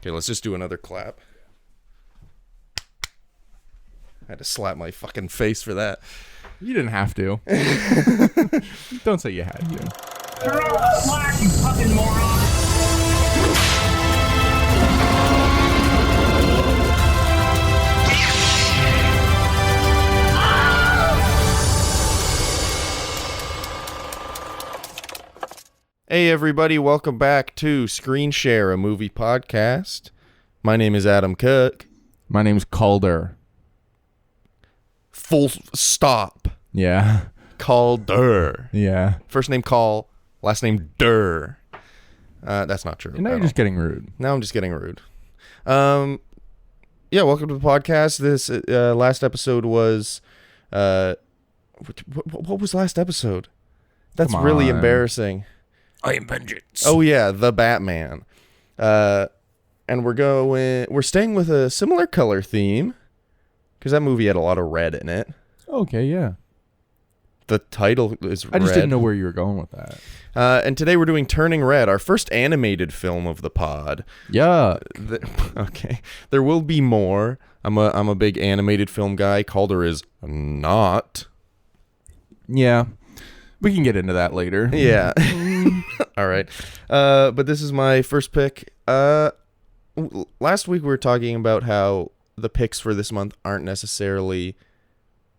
Okay, let's just do another clap. I had to slap my fucking face for that. You didn't have to. Don't say you had to. Throw the slack, you fucking moron! Hey everybody, welcome back to Screen Share, a movie podcast. My name is Adam Cook. My name's Calder. Full stop. Yeah. Calder. Yeah. First name Call, last name Durr. That's not true. And now you're just getting rude. Now I'm just getting rude. Yeah, welcome to the podcast. This last episode was... what was last episode? That's really embarrassing. I am vengeance. Oh yeah, the Batman. And we're staying with a similar color theme because that movie had a lot of red in it. Okay, yeah. The title is red. I just didn't know where you were going with that. And today we're doing Turning Red, our first animated film of the pod. Yeah. Okay. There will be more. I'm a big animated film guy. Calder is not. Yeah. We can get into that later. Yeah. All right. But this is my first pick. Last week we were talking about how the picks for this month aren't necessarily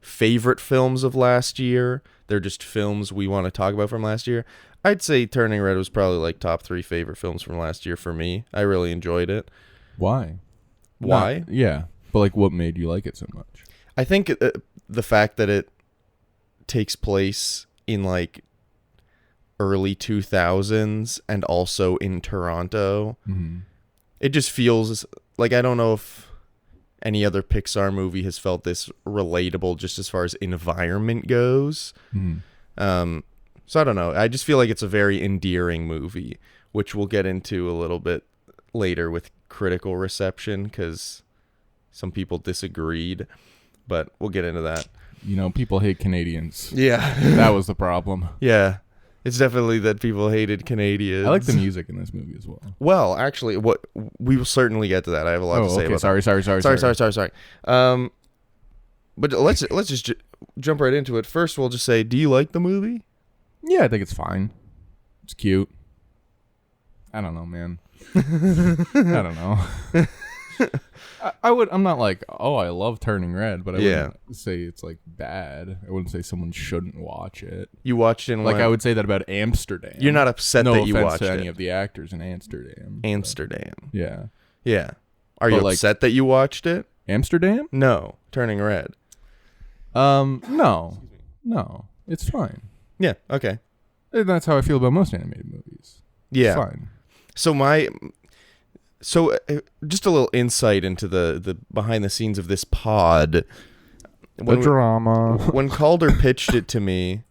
favorite films of last year. They're just films we want to talk about from last year. I'd say Turning Red was probably like top 3 favorite films from last year for me. I really enjoyed it. Why? Why? Yeah. But like what made you like it so much? I think the fact that it takes place in like early 2000s and also in Toronto. Mm-hmm. It just feels like, I don't know if any other Pixar movie has felt this relatable just as far as environment goes. Mm-hmm. So I don't know. I just feel like it's a very endearing movie, which we'll get into a little bit later with critical reception because some people disagreed, but we'll get into that. You know, people hate Canadians. Yeah. That was the problem. Yeah. It's definitely that people hated Canadians. I like the music in this movie as well. Well, actually, what we will certainly get to that. I have a lot to say about Sorry. that. But let's just jump right into it. First, we'll just say, do you like the movie? Yeah, I think it's fine. It's cute. I don't know, man. I don't know. I'm not like, oh, I love Turning Red, but I wouldn't say it's like bad. I wouldn't say someone shouldn't watch it. You watched it and I would say that about Amsterdam. You're not upset that you watched it. No offense to any of the actors in Amsterdam. Amsterdam. But, yeah. Yeah. Are you upset that you watched it? Amsterdam? No. Turning Red. No. It's fine. Yeah, okay. And that's how I feel about most animated movies. Yeah. It's fine. So just a little insight into the behind the scenes of this pod. Drama. When Calder pitched it to me,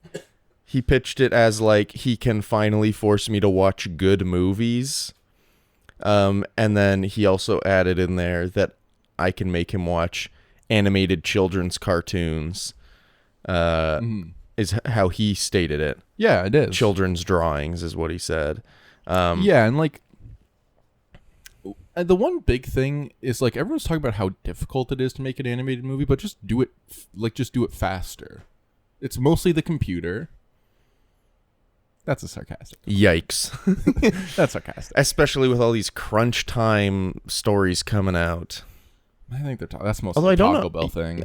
he pitched it as like he can finally force me to watch good movies. And then he also added in there that I can make him watch animated children's cartoons. Is how he stated it. Yeah, it is. Children's drawings is what he said. Yeah, and like the one big thing is like everyone's talking about how difficult it is to make an animated movie, but just do it faster. It's mostly the computer. That's a sarcastic. Yikes. That's sarcastic. Especially with all these crunch time stories coming out. I think that's mostly a Taco Bell thing.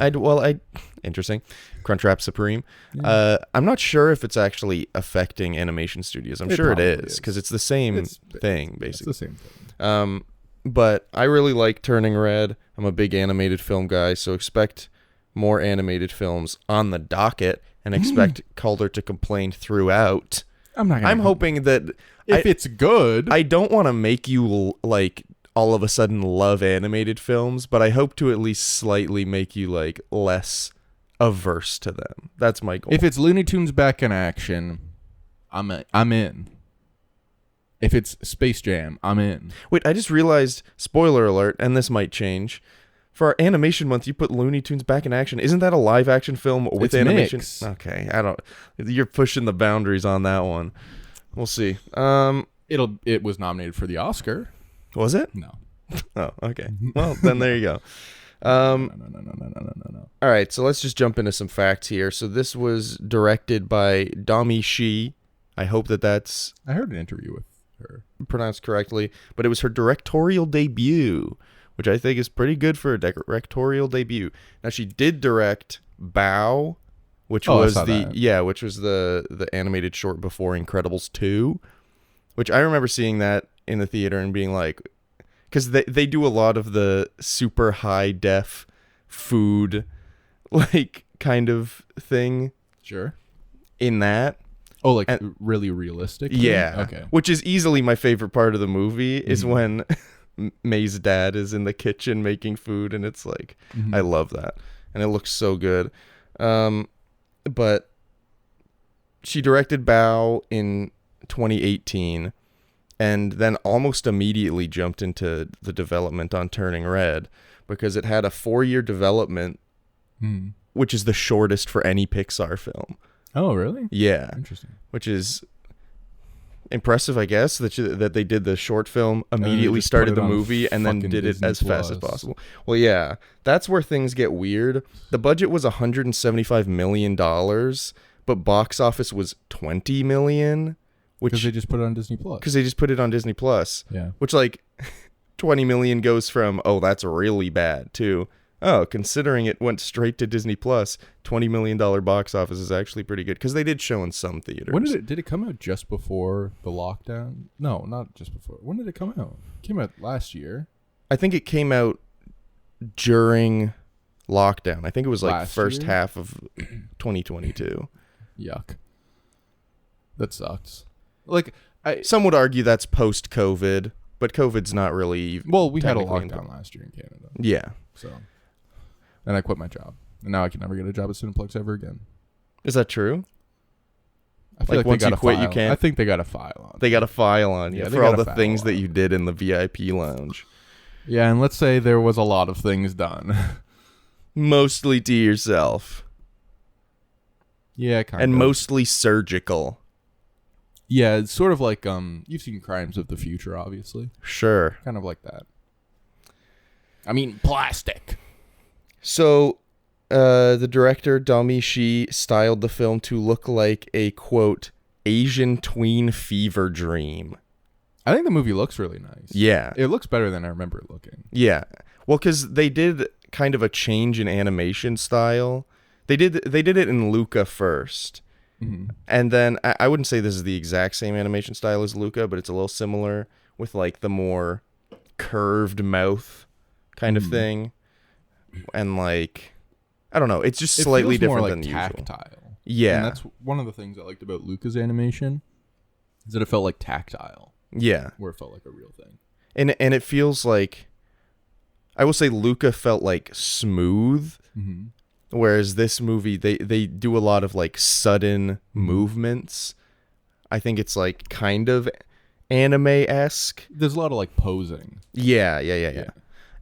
Interesting. Crunchwrap Supreme. Yeah. I'm not sure if it's actually affecting animation studios. I'm sure it is because it's the same thing, basically. It's the same thing. But I really like Turning Red. I'm a big animated film guy, so expect more animated films on the docket and expect Calder to complain throughout. I'm hoping that if it's good, I don't want to make you like all of a sudden love animated films, but I hope to at least slightly make you like less averse to them. That's my goal. If it's Looney Tunes back in action, I'm in. If it's Space Jam, I'm in. Wait, I just realized, spoiler alert, and this might change. For our animation month, you put Looney Tunes back in action. Isn't that a live action film with animation? Mixed. Okay, you're pushing the boundaries on that one. We'll see. It was nominated for the Oscar. Was it? No. Oh, okay. Well, then there you go. No. All right, so let's just jump into some facts here. So this was directed by Dami Shi. I hope that that's I heard an interview with her. pronounced correctly, but it was her directorial debut, which I think is pretty good for a directorial debut. Now she did direct Bao, which Oh, I was saw the that. which was the animated short before Incredibles 2, which I remember seeing that in the theater and being like, because they do a lot of the super high def food like kind of thing Sure. in that. Oh, like And- really realistic? Yeah. Okay. Which is easily my favorite part of the movie is when May's dad is in the kitchen making food, and it's like, I love that. And it looks so good. But she directed Bao in 2018 and then almost immediately jumped into the development on Turning Red because it had a 4-year development, which is the shortest for any Pixar film. Oh, really? Yeah. Interesting. Which is impressive, I guess, that they did the short film, they immediately just put started it the on movie, and then fucking did it Disney as fast as Plus. possible. Well, yeah, that's where things get weird. The budget was $175 million, but box office was $20 million, Because which they just put it on Disney Plus. because they just put it on Disney Plus. Yeah. Which, like, 20 million goes from, oh, that's really bad, to, oh, considering it went straight to Disney Plus, $20 million box office is actually pretty good, because they did show in some theaters. When did it come out? Just before the lockdown? No, not just before. When did it come out? It came out last year. I think it came out during lockdown. I think it was like Last first year? half of 2022. Yuck. That sucks. Like, Some would argue that's post-COVID, but COVID's not really. well, we had a technically lockdown last year in Canada. Yeah. So, and I quit my job. And now I can never get a job at Cineplex ever again. Is that true? I feel Like, like once they got you a quit, you file. can't- I think they got a file on. They got a file on you Yeah, they for all got a the file things that on you did in the VIP lounge. Yeah, and let's say there was a lot of things done. Mostly to yourself. Yeah, kind And of. mostly surgical. Yeah, it's sort of like you've seen Crimes of the Future, obviously. Sure. Kind of like that. I mean, plastic. So, the director, Dami Shi, styled the film to look like a, quote, Asian tween fever dream. I think the movie looks really nice. Yeah. It looks better than I remember it looking. Yeah. Well, because they did kind of a change in animation style. They did it in Luca first. And then, I wouldn't say this is the exact same animation style as Luca, but it's a little similar with, like, the more curved mouth kind of thing. And, like, I don't know. It's just slightly it feels different more than like usual. tactile. Yeah. And that's one of the things I liked about Luca's animation is that it felt like tactile, Yeah. where it felt like a real thing. And it feels like, I will say Luca felt like smooth, whereas this movie, they do a lot of like sudden movements. I think it's like kind of anime-esque. There's a lot of like posing. Yeah.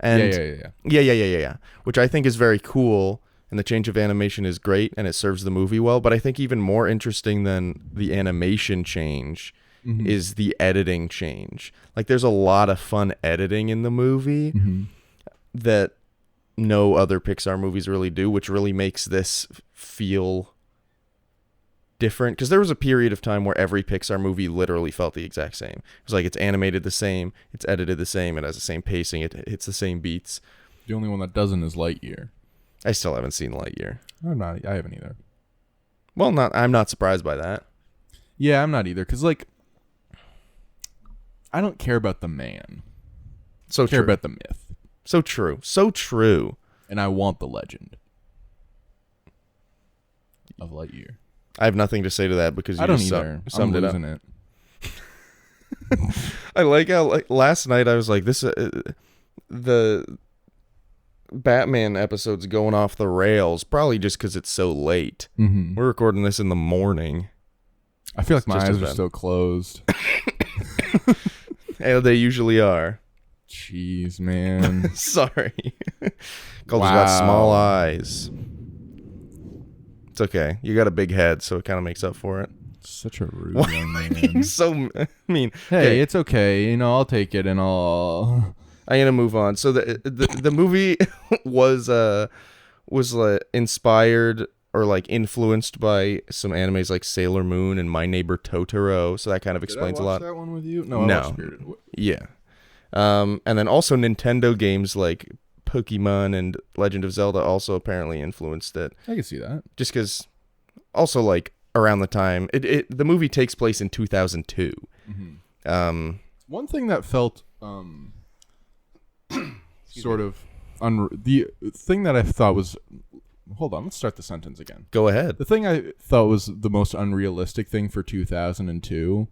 And yeah. Which I think is very cool, and the change of animation is great, and it serves the movie well. But I think even more interesting than the animation change is the editing change. Like, there's a lot of fun editing in the movie that no other Pixar movies really do, which really makes this feel different. Because there was a period of time where every Pixar movie literally felt the exact same. It was like, it's animated the same, it's edited the same, it has the same pacing, it hits the same beats. The only one that doesn't is Lightyear. I still haven't seen Lightyear. I haven't either. Well, I'm not surprised by that. Yeah, I'm not either. Because, like, I don't care about the man. So I care true. about the myth. So true. So true. And I want the legend of Lightyear. I have nothing to say to that because you I don't just either. summed I'm it up. losing it. I like how, like, last night I was like, this the Batman episode's going off the rails, probably just because it's so late. We're recording this in the morning. I feel like my just as eyes are bad. still closed. Hey, they usually are. Jeez, man. Sorry. Calder's got Wow. small eyes. It's okay. You got a big head, so it kind of makes up for it. Such a rude Why young are you man. so mean? Hey, Okay. it's okay. You know, I'll take it and I'll... I'm gonna move on. So the movie was inspired or like influenced by some animes like Sailor Moon and My Neighbor Totoro. So that kind of explains a lot. That one with you? No, No. I watched Spirited Away. Yeah. And then also Nintendo games like Pokemon and Legend of Zelda also apparently influenced it. I can see that. Just because, also like around the time the movie takes place in 2002. Mm-hmm. One thing that felt sort of the thing that I thought was, hold on, let's start the sentence again. Go ahead. The thing I thought was the most unrealistic thing for 2002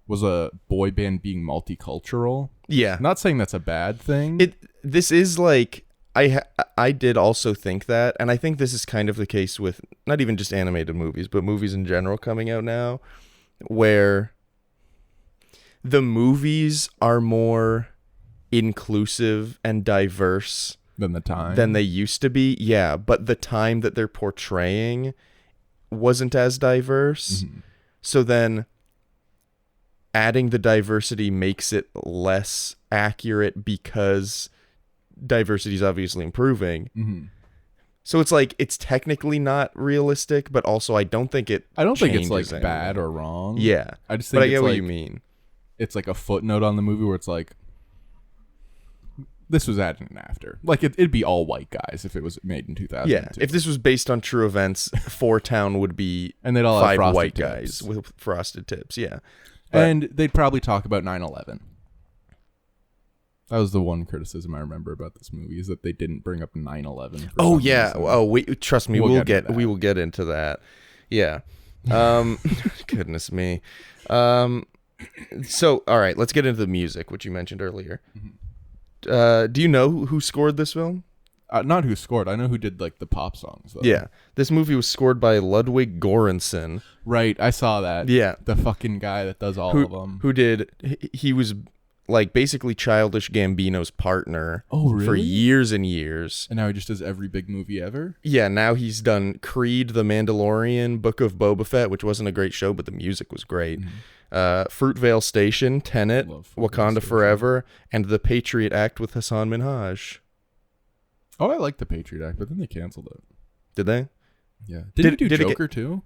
was a boy band being multicultural. Yeah. Not saying that's a bad thing. This is like I did also think that, and I think this is kind of the case with not even just animated movies, but movies in general coming out now, where the movies are more inclusive and diverse than the time than they used to be. Yeah, but the time that they're portraying wasn't as diverse. Mm-hmm. So then adding the diversity makes it less accurate because diversity is obviously improving. Mm-hmm. So it's like it's technically not realistic, but also I don't think it's like bad or wrong. Yeah, I just think but I get it's what like, you mean. It's like a footnote on the movie where it's like, this was added in after. Like it'd be all white guys if it was made in 2002. Yeah, if this was based on true events, Four Town would be and they'd all have five frosted white tips. guys with frosted tips. Yeah, and they'd probably talk about 9/11. That was the one criticism I remember about this movie is that they didn't bring up 9/11. Oh yeah. Reason. Oh, trust me, we will get into that. Yeah. Goodness me. So all right, let's get into the music, which you mentioned earlier. Mm-hmm. Do you know who scored this film? Not who scored. I know who did like the pop songs. Though. Yeah, this movie was scored by Ludwig Göransson. Right, I saw that. Yeah, the fucking guy that does all of them. Who did? He was like basically Childish Gambino's partner. Oh, really? For years and years. And now he just does every big movie ever. Yeah, now he's done Creed, The Mandalorian, Book of Boba Fett, which wasn't a great show, but the music was great. Mm-hmm. Fruitvale Station, Tenet, Wakanda Station. Forever, and The Patriot Act with Hassan Minhaj. Oh, I like the Patriot Act, but then they canceled it. Did they? Yeah. Did he do did it Joker too?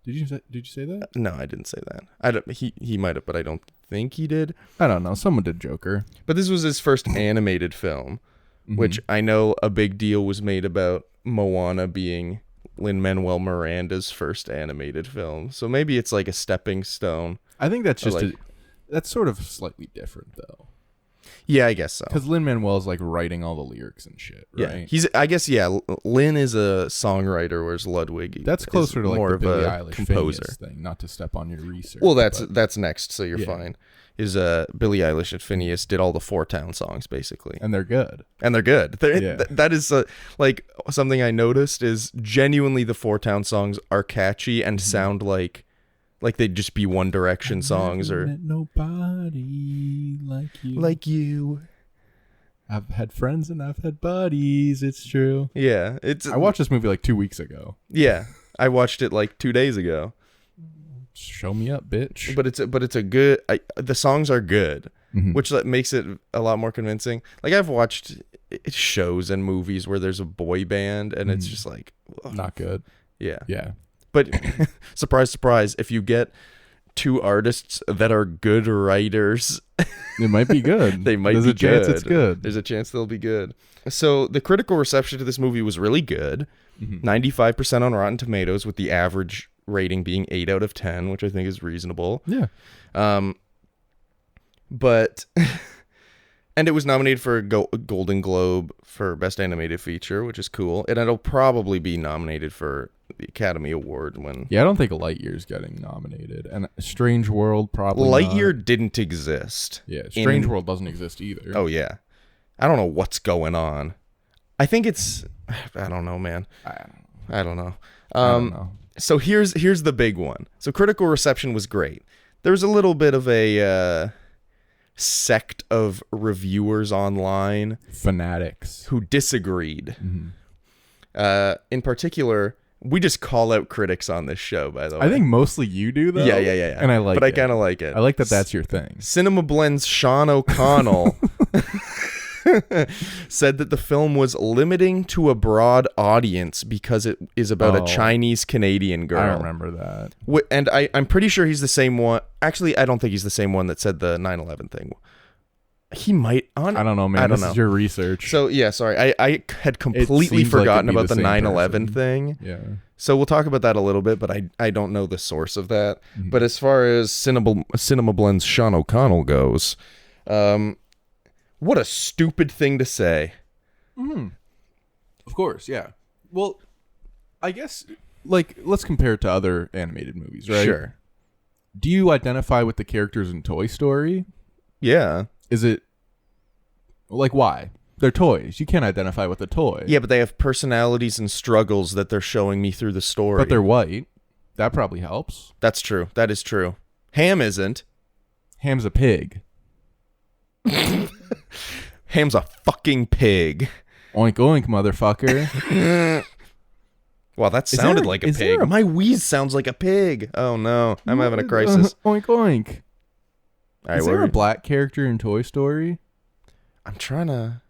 Did you say that? No, I didn't say that. He might have, but I don't think he did. I don't know. Someone did Joker. But this was his first animated film, Mm-hmm. which I know a big deal was made about Moana being Lin-Manuel Miranda's first animated film. So maybe it's like a stepping stone. I think that's just like, that's sort of slightly different though. Yeah, I guess so. Because Lin-Manuel's like writing all the lyrics and shit, right? Yeah, I guess Lin is a songwriter, whereas Ludwig that's closer to like more the of Billie a Eilish composer Phineas thing. Not to step on your research. Well, that's next, so you're Yeah. fine. Is Billie Eilish and Phineas did all the Four Town songs basically, and they're good. Yeah. That is like something I noticed is genuinely the Four Town songs are catchy and sound like they'd just be One Direction songs or met nobody like you. I've had friends and I've had buddies. It's true. Yeah, I watched this movie like 2 weeks ago. Yeah, I watched it like 2 days ago. Show me up, bitch. But it's a good. The songs are good, Mm-hmm. which makes it a lot more convincing. Like I've watched shows and movies where there's a boy band and it's just like not good. Yeah. Yeah. But surprise, surprise, if you get two artists that are good writers, It might be good. they might There's be a chance good. it's good. There's a chance they'll be good. So the critical reception to this movie was really good. Mm-hmm. 95% on Rotten Tomatoes, with the average rating being 8 out of 10, which I think is reasonable. Yeah. But and it was nominated for a Golden Globe for Best Animated Feature, which is cool. And it'll probably be nominated for the Academy Award when Yeah, I don't think Lightyear's getting nominated. And Strange World probably Lightyear not. didn't exist. Yeah, Strange World doesn't exist either. Oh yeah. I don't know what's going on. I think it's I don't know, man. I don't know. I don't know. So here's the big one. So critical reception was great. There was a little bit of a sect of reviewers online Fanatics who disagreed. Mm-hmm. In particular, we just call out critics on this show, by the way. I think mostly you do though. Yeah. And I like but I it. kind of like it. I like that that's your thing. Cinema Blend's Sean O'Connell said that the film was limiting to a broad audience because it is about a Chinese Canadian girl. I remember that. And I'm pretty sure he's the same one. Actually, I don't think he's the same one that said the 9/11 thing. He might. I don't know, man. I don't this know. is your research. So, yeah, sorry. I had completely forgotten about the 9/11 thing. Yeah. So we'll talk about that a little bit, but I don't know the source of that. Mm-hmm. But as far as Cinema Blend's Sean O'Connell goes, what a stupid thing to say. Mm-hmm. Of course, yeah. Well, I guess, like, let's compare it to other animated movies, right? Sure. Do you identify with the characters in Toy Story? Yeah. Is it, like, why? They're toys. You can't identify with a toy. Yeah, but they have personalities and struggles that they're showing me through the story. But they're white. That probably helps. That's true. That is true. Ham isn't. Ham's a pig. Ham's a fucking pig. Oink oink, motherfucker. Wow, that sounded like a pig. My wheeze sounds like a pig. Oh no, I'm having a crisis. Oink oink. All right, is there a black character in Toy Story? I'm trying to...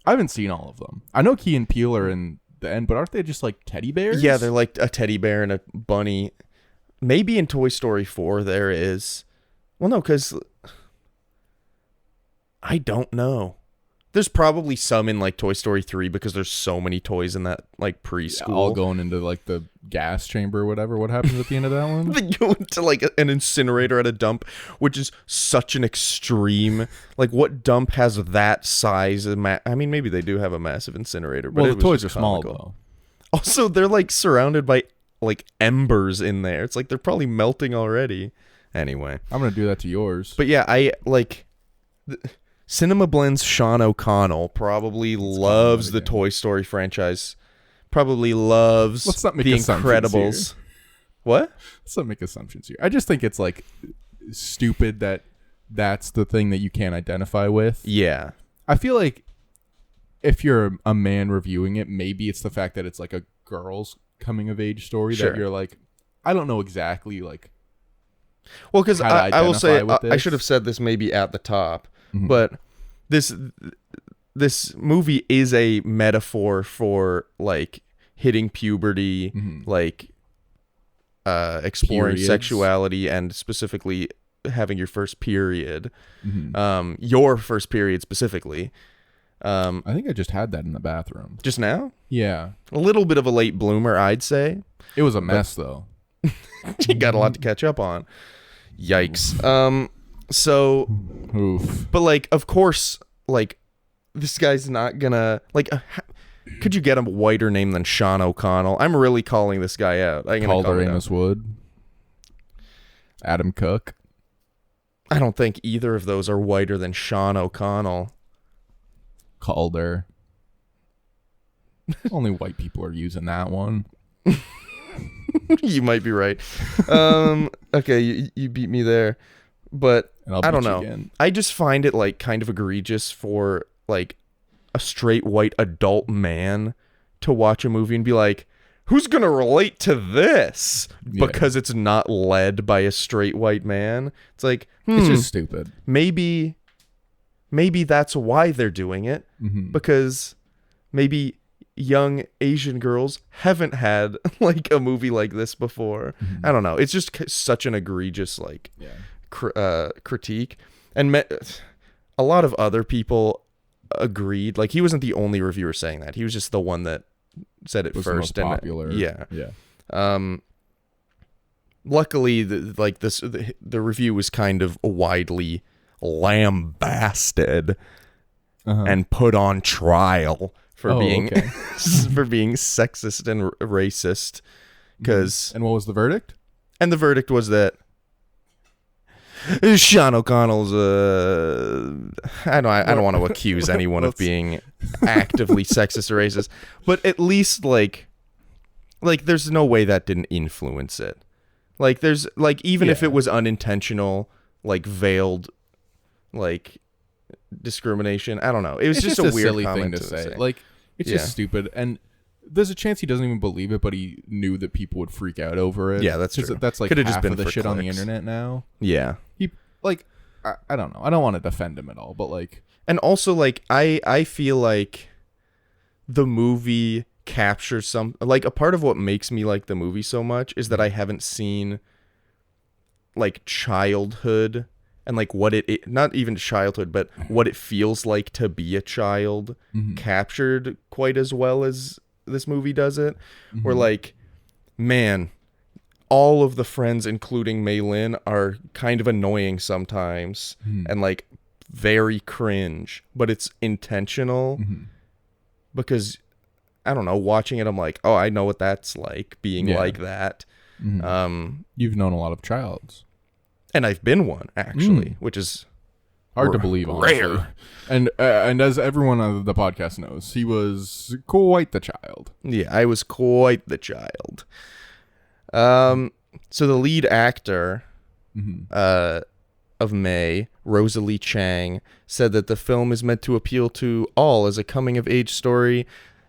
I haven't seen all of them. I know Key and Peele are in the end, but aren't they just like teddy bears? Yeah, they're like a teddy bear and a bunny. Maybe in Toy Story 4 there is. Well, no, because... I don't know. There's probably some in like Toy Story 3 because there's so many toys in that like preschool. Yeah, all going into like the gas chamber or whatever. What happens at the end of that one? They go into like an incinerator at a dump, which is such an extreme. Like, what dump has that size? I mean, maybe they do have a massive incinerator, but well, the toys are small though. Also, they're like surrounded by like embers in there. It's like they're probably melting already. Anyway, I'm gonna do that to yours. But yeah, I like. Cinema Blend's Sean O'Connell probably loves the Toy Story franchise. Probably loves The Incredibles. What? Let's not make assumptions here. I just think it's like stupid that that's the thing that you can't identify with. Yeah. I feel like if you're a man reviewing it, maybe it's the fact that it's like a girl's coming of age story that you're like, I don't know exactly like. Well, because I will say I should have said this maybe at the top. Mm-hmm. But this movie is a metaphor for like hitting puberty, mm-hmm. like exploring sexuality, and specifically having your first period. Mm-hmm. Your first period specifically. I think I just had that in the bathroom. Just now? Yeah. A little bit of a late bloomer, I'd say. It was a mess though. You got a lot to catch up on. Yikes. So, oof. But like, of course, like, this guy's not gonna like. Could you get a whiter name than Sean O'Connell? I'm really calling this guy out. Calder Amos Wood, Adam Cook. I don't think either of those are whiter than Sean O'Connell. Calder. Only white people are using that one. You might be right. Okay, you beat me there. But I don't know. Again. I just find it like kind of egregious for like a straight white adult man to watch a movie and be like, who's going to relate to this? Yeah. Because it's not led by a straight white man. It's like, it's just stupid. Maybe that's why they're doing it. Mm-hmm. Because maybe young Asian girls haven't had like a movie like this before. Mm-hmm. I don't know. It's just such an egregious like critique, and a lot of other people agreed. Like, he wasn't the only reviewer saying that. He was just the one that said it was first. The most popular. Yeah. Luckily, the review was kind of widely lambasted and put on trial for being for being sexist and racist. And what was the verdict? And the verdict was that Sean O'Connell's I don't want to accuse anyone of being actively sexist or racist, but at least like there's no way that didn't influence it. Like, there's like, even if it was unintentional, like veiled like discrimination, I don't know. It was just a weird silly thing to say. Like, it's just stupid, and there's a chance he doesn't even believe it, but he knew that people would freak out over it. Yeah, that's true. That's like Could've half just been of the for shit clicks. on the internet now. Yeah. He like, I don't know. I don't want to defend him at all, but like, And also, like, I feel like the movie captures some, like, a part of what makes me like the movie so much is that I haven't seen, like, childhood and, like, what it not even childhood, but what it feels like to be a child captured quite as well as this movie does it. Where, like, man, all of the friends, including Mei Lin, are kind of annoying sometimes and, like, very cringe, but it's intentional because, I don't know, watching it, I'm like, oh, I know what that's like, being like that. You've known a lot of childs. And I've been one, actually, which is hard to believe, rare. honestly. And as everyone on the podcast knows, he was quite the child. Yeah, I was quite the child. So the lead actor of May, Rosalie Chang, said that the film is meant to appeal to all as a coming-of-age story,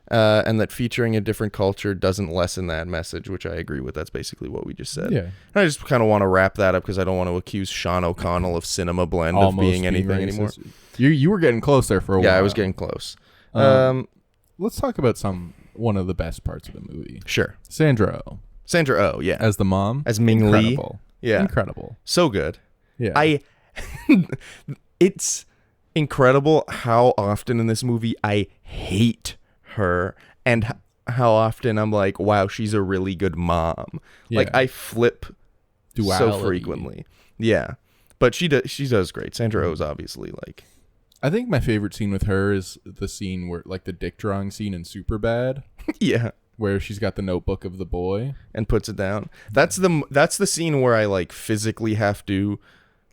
and that featuring a different culture doesn't lessen that message, which I agree with. That's basically what we just said. Yeah. And I just kind of want to wrap that up because I don't want to accuse Sean O'Connell of Cinema Blend of being anything anymore. You were getting close there for a while. Yeah, I was getting close. Let's talk about one of the best parts of the movie. Sure. Sandra Oh. Sandra Oh, yeah. As the mom. As Ming Lee. Incredible. Yeah. Incredible. So good. Yeah. It's incredible how often in this movie I hate her and how often I'm like, wow, she's a really good mom. Yeah. Like, I flip Duality. so frequently. Yeah. But she does great. Sandra Oh is obviously, like, I think my favorite scene with her is the scene where, like, the dick drawing scene in Superbad, yeah, where she's got the notebook of the boy. and puts it down. That's the scene where I, like, physically have to,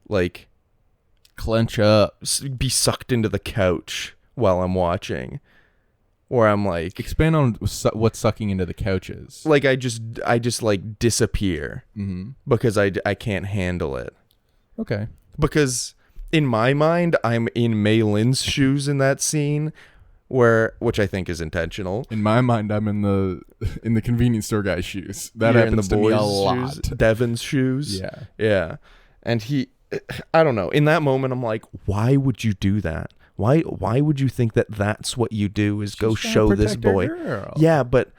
like, Clench up. be sucked into the couch while I'm watching. Where I'm like, Expand on what sucking into the couch is. like, I just like disappear because I can't handle it. Okay. Because in my mind, I'm in Mei Lin's shoes in that scene, which I think is intentional. In my mind, I'm in the convenience store guy's shoes. That You're happens in the to me a boys' lot. shoes, Devin's shoes. Yeah. Yeah. And I don't know. In that moment, I'm like, why would you do that? Why would you think that that's what you do is go She's trying show to this protect her boy? girl. Yeah, but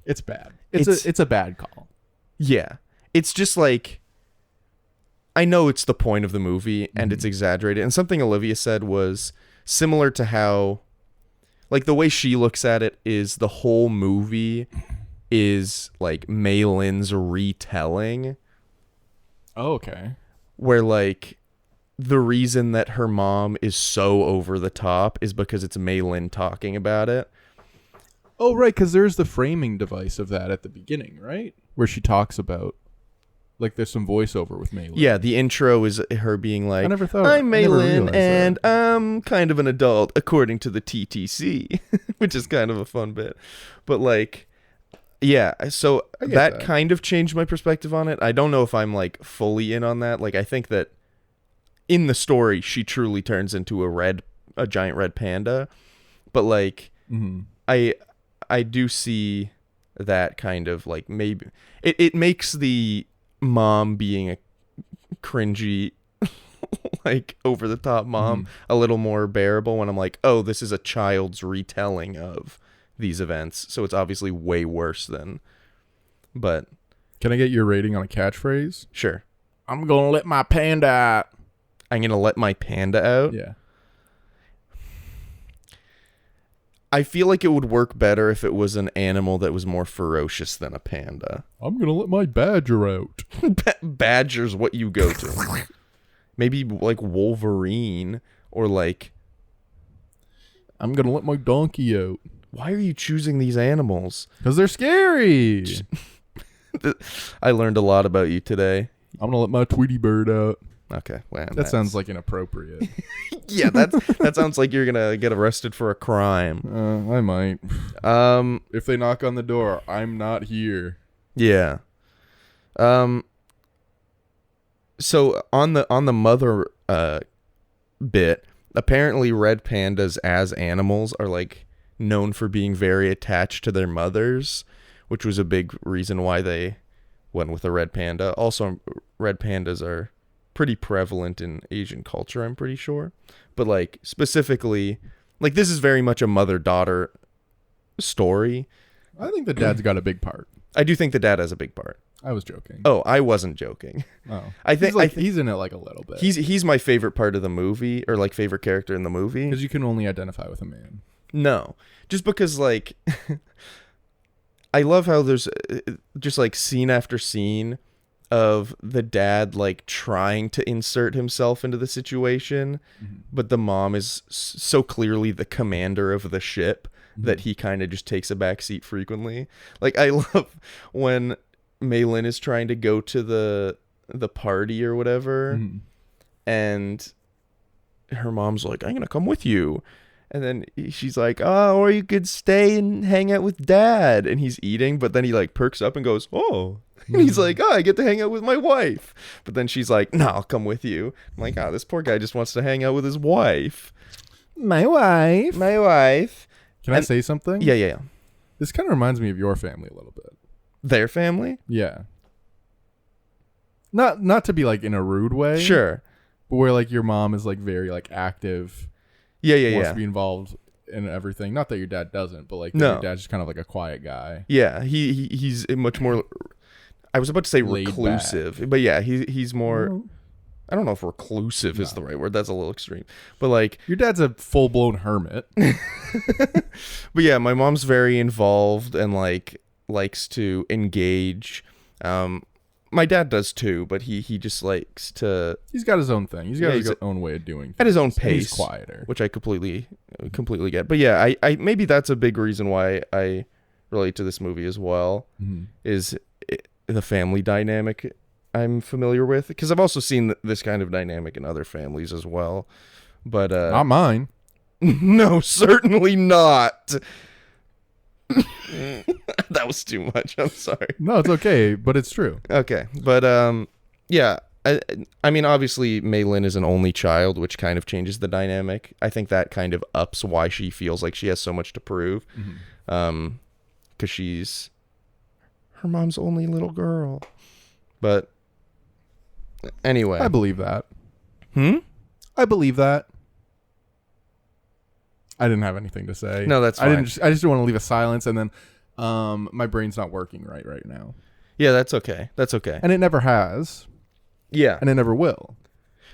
It's bad. It's a bad call. yeah. It's just like, I know it's the point of the movie and it's exaggerated. And something Olivia said was similar to how, like, the way she looks at it is the whole movie is like Mei Lin's retelling, Oh, okay. where, like, the reason that her mom is so over the top is because it's Mei Lin talking about it. Oh, right, because there's the framing device of that at the beginning, right? Where she talks about, like, there's some voiceover with Mei Lin. Yeah, the intro is her being like, I never thought- I'm I Mei never Lin realized and I'm kind of an adult according to the TTC, which is kind of a fun bit. But, like, yeah, so get that that. kind of changed my perspective on it. I don't know if I'm, like, fully in on that. Like, I think that in the story, she truly turns into a giant red panda. But, like, I do see that kind of, like, maybe it makes the mom being a cringy, like, over the top mom a little more bearable when I'm like, oh, this is a child's retelling of these events, so it's obviously way worse than. But Can I get your rating on a catchphrase? sure, I'm gonna let my panda out. I'm gonna let my panda out. Yeah. I feel like it would work better if it was an animal that was more ferocious than a panda. I'm gonna let my badger out. Badger's what you go to. Maybe like Wolverine or like. I'm gonna let my donkey out. Why are you choosing these animals? Because they're scary. I learned a lot about you today. I'm gonna let my Tweety bird out. Okay, well, That sounds like inappropriate. yeah. That sounds like you're gonna get arrested for a crime. I might. If they knock on the door, I'm not here. Yeah. So on the mother bit, apparently red pandas as animals are like known for being very attached to their mothers, which was a big reason why they went with a red panda. Also, red pandas are pretty prevalent in Asian culture, I'm pretty sure. But like specifically, like this is very much a mother-daughter story. I think the dad's got a big part. I do think the dad has a big part. I was joking. Oh, I wasn't joking. Oh, I think he's in it like a little bit. he's my favorite part of the movie, or like favorite character in the movie. Because you can only identify with a man. No, just because like I love how there's just like scene after scene of the dad like trying to insert himself into the situation, but the mom is so clearly the commander of the ship that he kind of just takes a back seat frequently. Like I love when Maylin is trying to go to the party or whatever, and her mom's like, "I'm gonna come with you," and then she's like, "Oh, or you could stay and hang out with Dad." And he's eating, but then he like perks up and goes, "Oh," and he's like, "Oh, I get to hang out with my wife." But then she's like, "No, I'll come with you." I'm like, "Oh, this poor guy just wants to hang out with his wife." My wife. Can I say something? Yeah. This kind of reminds me of your family a little bit. Their family? Yeah. Not to be like in a rude way. Sure. But where like your mom is like very like active. Yeah. Wants to be involved in everything. Not that your dad doesn't, but like No. your dad's just kind of like a quiet guy. Yeah, he's much more. I was about to say Laid reclusive, but yeah, he's more. I don't know if reclusive is the right word. That's a little extreme. But like Your dad's a full blown hermit. but yeah, my mom's very involved and like likes to engage. My dad does too, but he just likes to He's got his own thing. He's got Yeah, his he's own way of doing things. at his own And pace, He's quieter. which I completely get. But yeah, I maybe that's a big reason why I relate to this movie as well. Is the family dynamic I'm familiar with, because I've also seen this kind of dynamic in other families as well. But Not mine. no, certainly not. That was too much. I'm sorry. No, it's okay, but it's true. Okay, but yeah. I mean, obviously, Maylin is an only child, which kind of changes the dynamic. I think that kind of ups why she feels like she has so much to prove, because she's her mom's only little girl. But anyway, I believe that. Hmm? I believe that. I didn't have anything to say. No, that's fine. I just didn't want to leave a silence, and then my brain's not working right now. Yeah, that's okay. That's okay. And it never has, Yeah. and it never will.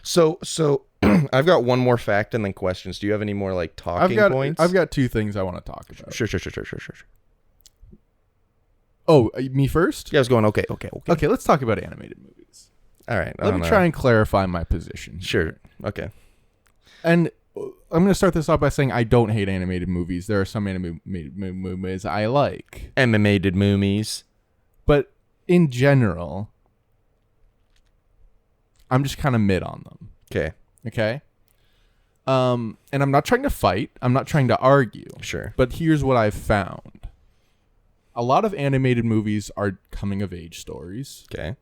So I've got one more fact and then questions. Do you have any more like talking points? I've got two things I want to talk about. Sure. Oh, me first? Yeah, I was going okay. Okay, let's talk about animated movies. All right. Let me try and clarify my position. Sure. Okay. And I'm going to start this off by saying I don't hate animated movies. There are some animated movies I like. Animated movies. But in general, I'm just kind of mid on them. Okay? And I'm not trying to fight. I'm not trying to argue. Sure. But here's what I've found. A lot of animated movies are coming-of-age stories. Okay.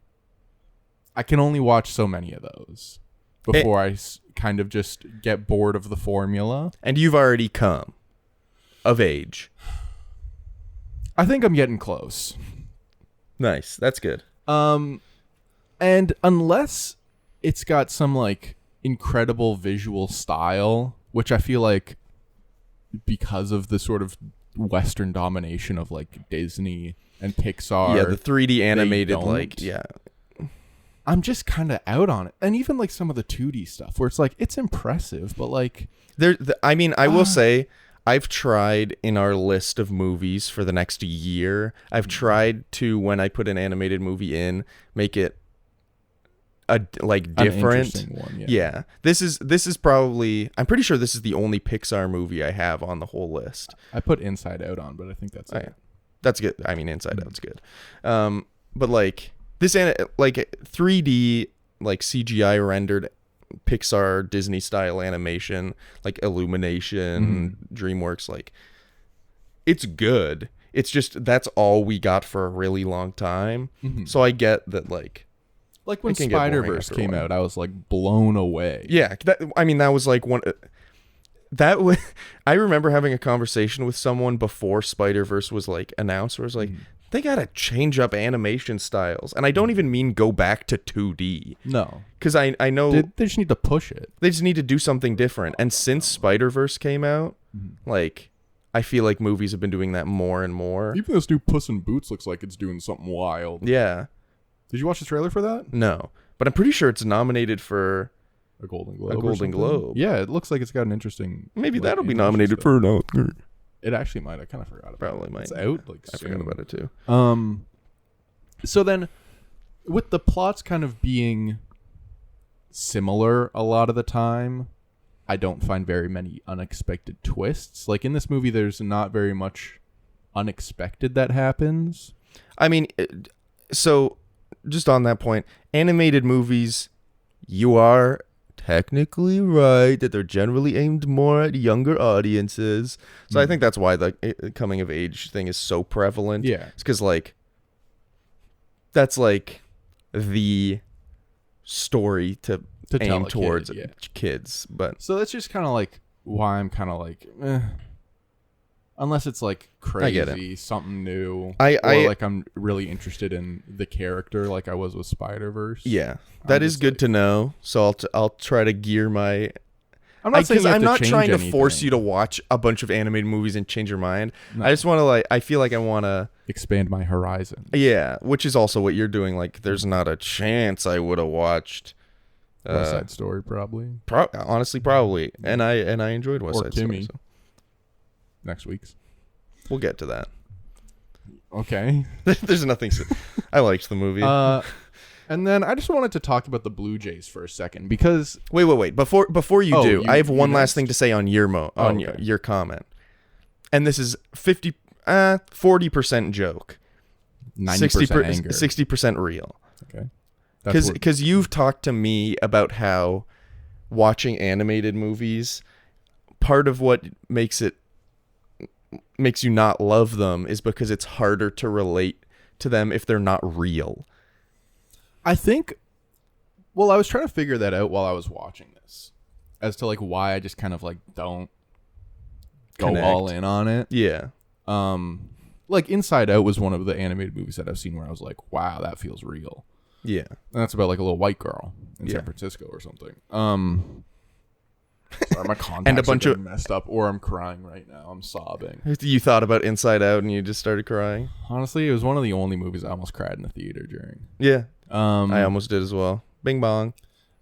I can only watch so many of those before I kind of just get bored of the formula. And you've already come of age. I think I'm getting close. Nice. That's good. And unless it's got some like incredible visual style, which I feel like because of the sort of Western domination of like Disney and Pixar. Yeah, the 3D animated, don't. like, yeah. I'm just kind of out on it. And even like some of the 2D stuff where it's like, it's impressive, but like. I mean, I will say, I've tried in our list of movies for the next year, I've tried to, when I put an animated movie in, make it like different. An interesting one, yeah. This is probably, I'm pretty sure this is the only Pixar movie I have on the whole list. I put Inside Out on, but I think that's it. That's good. I mean, Inside Out's good. But like this, like 3D, like CGI rendered Pixar Disney style animation, like Illumination, DreamWorks, like it's good. It's just that's all we got for a really long time. So I get that, like when Spider-Verse came out, I was like blown away. Yeah, that was like one. I remember having a conversation with someone before Spider-Verse was like announced, where I was like, they gotta change up animation styles, and I don't even mean go back to 2D. No, Because I know they just need to push it. they just need to do something different. And since Spider-Verse came out, like, I feel like movies have been doing that more and more. Even this new Puss in Boots looks like it's doing something wild. Yeah. Did you watch the trailer for that? No. But I'm pretty sure it's nominated for A Golden Globe. a or Golden something? Globe. Yeah, it looks like it's got an interesting. Maybe like, that'll be animation nominated style. for an Oscar. It actually might. I kind of forgot about Probably it. might. It's out. Like I soon. forgot about it too. So then, with the plots kind of being similar a lot of the time, I don't find very many unexpected twists. Like in this movie, there's not very much unexpected that happens. I mean, so just on that point, animated movies, you are technically right that they're generally aimed more at younger audiences. So I think that's why the coming of age thing is so prevalent. Yeah. It's because, like, that's like the story to To tell aim a kid, towards yeah. kids. But So that's just kind of like why I'm kind of like, unless it's like I get crazy, something new, I or like I'm really interested in the character, like I was with Spider-Verse. yeah, that is just good like- to know. So I'll try to gear my. I'm not saying Because you have I'm to not change trying to force anything. you to watch a bunch of animated movies and change your mind. No. I just want to, like, I feel like I want to, expand my horizon. yeah, which is also what you're doing. Like, there's not a chance I would have watched West Side Story, probably honestly, probably, and I enjoyed West Or Side Kimi. Story. So next week's. we'll get to that. Okay. There's nothing. I liked the movie. And then I just wanted to talk about the Blue Jays for a second because Wait. Before you Oh, do, you- I have you one last next? thing to say on your okay. your comment, and this is 40% joke, 90% anger. 60% real. Okay. That's what- Because you've talked to me about how watching animated movies, part of what makes you not love them is because it's harder to relate to them if they're not real. I think, well, I was trying to figure that out while I was watching this as to like why I just kind of like don't go Connect. all in on it. Yeah. Like Inside Out was one of the animated movies that I've seen where I was like, wow, that feels real. Yeah. And that's about like a little white girl in Yeah. San Francisco or something. Sorry, my contacts And a bunch are of- getting messed up, or I'm crying right now. I'm sobbing. You thought about Inside Out and you just started crying? Honestly, it was one of the only movies I almost cried in the theater during. Yeah. I I almost did as well. Bing bong.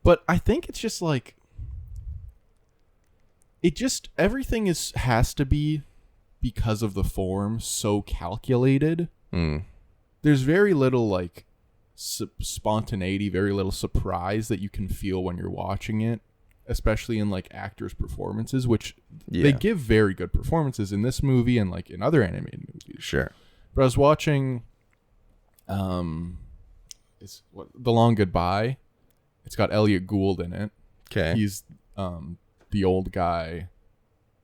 But I think it's just like everything has to be, because of the form, so calculated. Mm. There's very little like spontaneity, very little surprise that you can feel when you're watching it, especially in like actors' performances, which Yeah. they give very good performances in this movie and like in other animated movies. Sure. But I was watching The Long Goodbye. It's got Elliot Gould in it. Okay. He's the old guy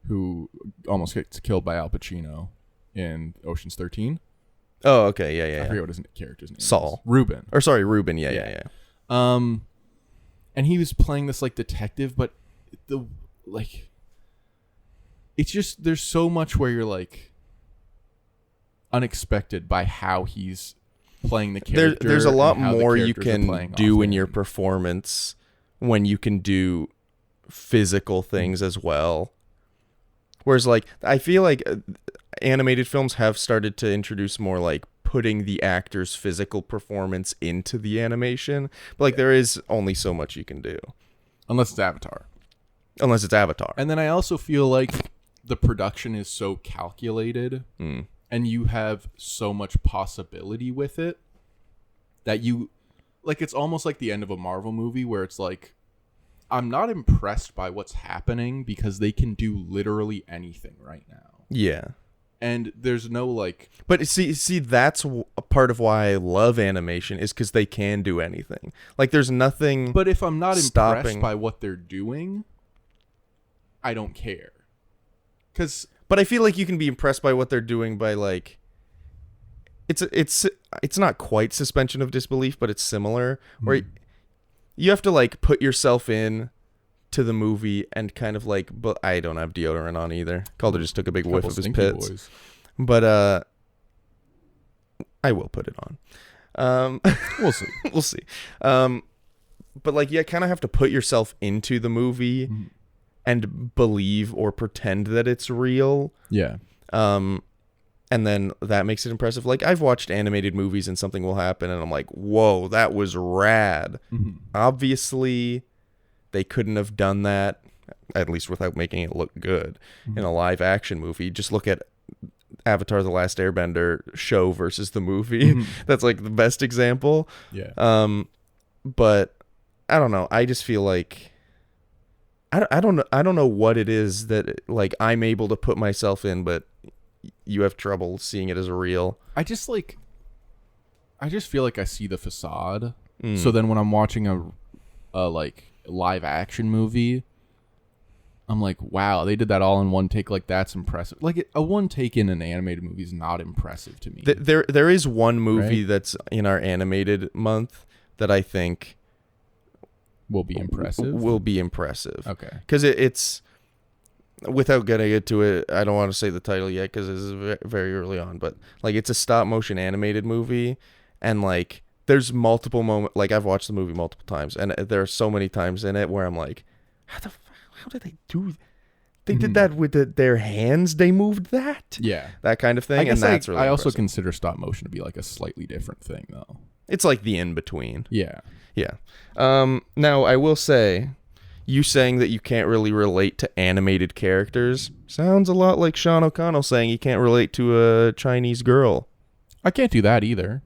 who almost gets killed by Al Pacino in Ocean's 13. Oh, okay. Yeah, I yeah. forget what his character's name Saul. is. Ruben. Or sorry, Ruben. Yeah. And he was playing this like detective, but it's just, there's so much where you're like unexpected by how he's playing the character. There's a lot and how the more you characters are can playing do off in your him. performance when you can do physical things as well. Whereas, like, I feel like animated films have started to introduce more like putting the actor's physical performance into the animation. But like, there is only so much you can do Unless it's Avatar. unless it's Avatar. And then I also feel like the production is so calculated and you have so much possibility with it that you, like, it's almost like the end of a Marvel movie where it's like, I'm not impressed by what's happening because they can do literally anything right now. Yeah. And there's no like, But see, that's a part of why I love animation is because they can do anything. Like, there's nothing. but if I'm not Stopping. impressed by what they're doing, I don't care. But I feel like you can be impressed by what they're doing by, like, it's not quite suspension of disbelief, but it's similar where you have to like put yourself in to the movie and kind of like, but I don't have deodorant on either. Calder just took a big whiff of his pits. But I will put it on. We'll see. We'll see. But like, you kind of have to put yourself into the movie and believe or pretend that it's real. Yeah. And then that makes it impressive. Like, I've watched animated movies and something will happen and I'm like, whoa, that was rad. Obviously, they couldn't have done that, at least without making it look good, in a live action movie. Just look at Avatar: The Last Airbender show versus the movie. That's like the best example. Yeah. But I don't know. I just feel like I don't know what it is that like I'm able to put myself in, but you have trouble seeing it as real. I just feel like I see the facade. So then when I'm watching a like live action movie, I'm like, wow, they did that all in one take. Like, that's impressive. Like, a one take in an animated movie is not impressive to me. There is one movie Right? that's in our animated month that I think Will be impressive. will be impressive. Okay. Because it's, without getting into it, I don't want to say the title yet because this is very early on, but like, it's a stop motion animated movie, and like, there's multiple moments. Like, I've watched the movie multiple times, and there are so many times in it where I'm like, how did they do? They did that with their hands. They moved that. Yeah. That kind of thing. I guess and that's really I also impressive. consider stop motion to be like a slightly different thing, though. It's like the in between. Yeah. Yeah. Now I will say, you saying that you can't really relate to animated characters sounds a lot like Sean O'Connell saying he can't relate to a Chinese girl. I can't do that either.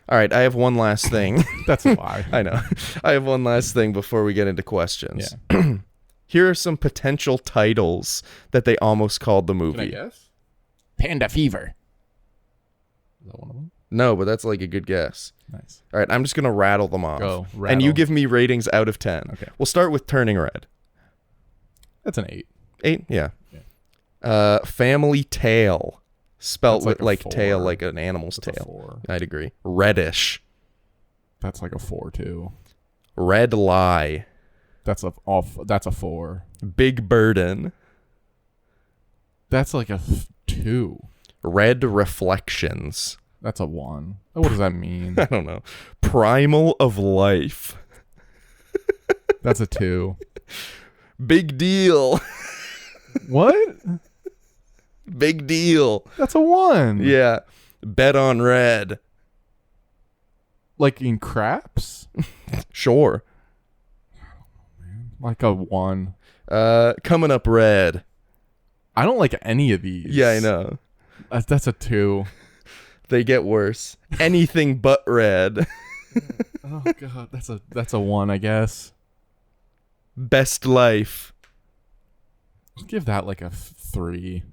All right, I have one last thing. That's a lie. I know. I have one last thing before we get into questions. Yeah. Here are some potential titles that they almost called the Can I movie. guess? Panda Fever. Is that one of them? No, but that's like a good guess. Nice. All right, I'm just going to rattle them off. Go, And you rattle. give me ratings out of 10. Okay. We'll start with Turning Red. That's an 8. 8? Yeah. Family Tale. Spelt That's like with a like 4. tail, like an animal's That's a tail. 4. I'd agree. Reddish. That's like a 4 too. Red Lie. That's a 4. Big Burden. That's like a 2. Red Reflections. That's a 1. Oh, what does that mean? I don't know. Primal of Life. That's a 2. Big Deal. What? Big Deal. That's a 1. Yeah. Bet on Red. Like in craps? Sure. Like a 1. Coming Up Red. I don't like any of these. Yeah, I know. That's a 2. They get worse. Anything But Red. Oh god, that's a 1, I guess. Best Life. I'll give that like a 3.